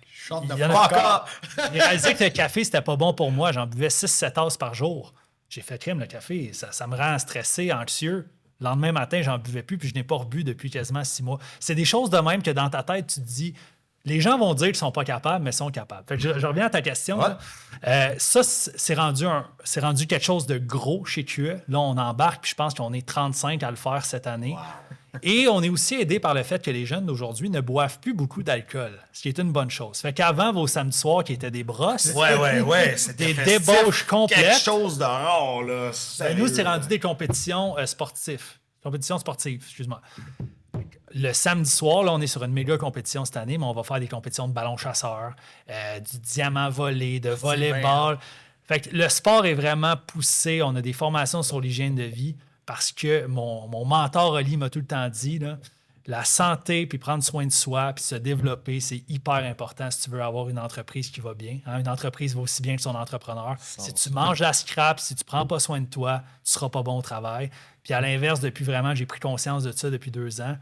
S4: j'ai réalisé que le café, c'était pas bon pour moi. J'en buvais 6-7 tasses par jour. J'ai fait crème, le café. Ça me rend stressé, anxieux. Le lendemain matin, j'en buvais plus, puis je n'ai pas rebu depuis quasiment 6 mois. C'est des choses de même que dans ta tête, tu te dis, les gens vont dire qu'ils sont pas capables, mais ils sont capables. Fait que je reviens à ta question. Là. Ça, c'est rendu quelque chose de gros chez QE. Là, on embarque, puis je pense qu'on est 35 à le faire cette année. Wow. Et on est aussi aidé par le fait que les jeunes d'aujourd'hui ne boivent plus beaucoup d'alcool, ce qui est une bonne chose. Fait qu'avant, vos samedis soirs qui étaient des brosses,
S3: c'était
S4: des débauches complètes.
S3: Quelque chose dehors, là.
S4: Nous, c'est rendu des compétitions sportives. Excuse-moi. Le samedi soir, là, on est sur une méga compétition cette année, mais on va faire des compétitions de ballon chasseur, du diamant volé, de volleyball. Fait que le sport est vraiment poussé. On a des formations sur l'hygiène de vie. Parce que mon mentor Oli m'a tout le temps dit, là, la santé, puis prendre soin de soi, puis se développer, c'est hyper important si tu veux avoir une entreprise qui va bien. Une entreprise va aussi bien que son entrepreneur. Si tu manges la scrap, si tu prends pas soin de toi, tu seras pas bon au travail. Puis à l'inverse, j'ai pris conscience de ça depuis 2 ans.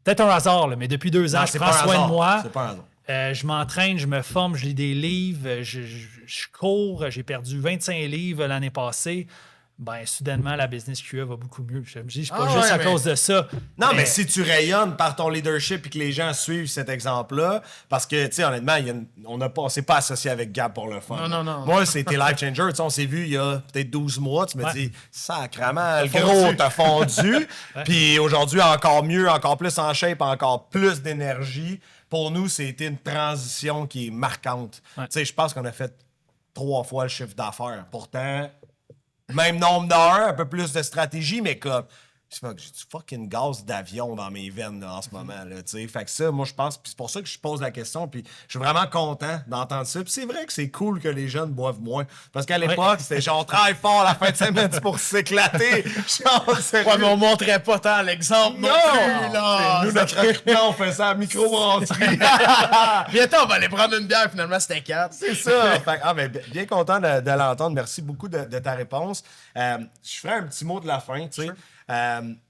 S4: Peut-être un hasard, là, mais depuis 2 ans, je prends soin de moi.
S3: C'est pas un hasard.
S4: Je m'entraîne, je me forme, je lis des livres, je cours. J'ai perdu 25 livres l'année passée. ben soudainement, la business QA va beaucoup mieux. Je me dis, c'est pas
S1: Ah
S4: juste
S1: ouais,
S4: à
S1: mais-
S4: cause de ça.
S3: Non, mais si tu rayonnes par ton leadership et que les gens suivent cet exemple-là, parce que, tu sais, honnêtement, on s'est pas associé avec Gab pour le fun.
S1: Non.
S3: Moi, c'était Life Changer. Tu sais, on s'est vu il y a peut-être 12 mois. Tu me
S4: Ouais.
S3: dis, sacrément, le gros, t'as fondu. Puis aujourd'hui, encore mieux, encore plus en shape, encore plus d'énergie. Pour nous, c'était une transition qui est marquante.
S4: Ouais.
S3: Tu sais, je pense qu'on a fait 3 fois le chiffre d'affaires. Pourtant, même nombre d'heures, un peu plus de stratégie, mais comme, j'ai du fucking gaz d'avion dans mes veines là, en ce moment. Là, tu sais. Fait que ça, moi, je pense, puis c'est pour ça que je pose la question, puis je suis vraiment content d'entendre ça. Puis c'est vrai que c'est cool que les jeunes boivent moins. Parce qu'à l'époque, c'était genre, travaille fort la fin de semaine pour s'éclater. Genre, sérieux.
S1: Ouais, mais on montrait pas tant l'exemple non plus, là.
S3: Nous, notre recrutement, on fait ça à micro-brasserie.
S1: Bientôt, on va aller prendre une bière, finalement, c'était 4.
S3: C'est ça. Fait que, mais bien content de l'entendre. Merci beaucoup de ta réponse. Je ferai un petit mot de la fin. Tu sais.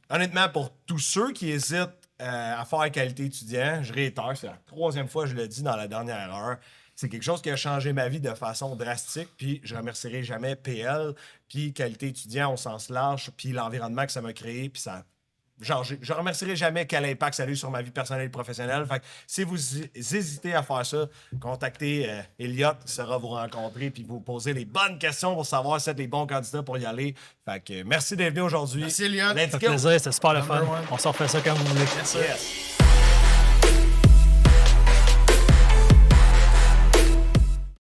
S3: Honnêtement, pour tous ceux qui hésitent à faire qualité étudiant, je réitère, c'est la 3e fois que je le dis dans la dernière heure. C'est quelque chose qui a changé ma vie de façon drastique, puis je remercierai jamais PL, puis qualité étudiant au sens large, puis l'environnement que ça m'a créé, puis ça... Genre, je remercierai jamais quel impact ça a eu sur ma vie personnelle et professionnelle. Fait que si vous hésitez à faire ça, contactez Elliot, il saura vous rencontrer puis vous poser les bonnes questions pour savoir si vous êtes les bons candidats pour y aller. Fait que merci d'être venu aujourd'hui.
S1: Merci, Elliot.
S3: Let's
S4: Ça
S3: go.
S4: fait plaisir, c'était super le fun.
S1: Number one.
S4: On s'en refait ça quand vous voulez.
S3: Yes.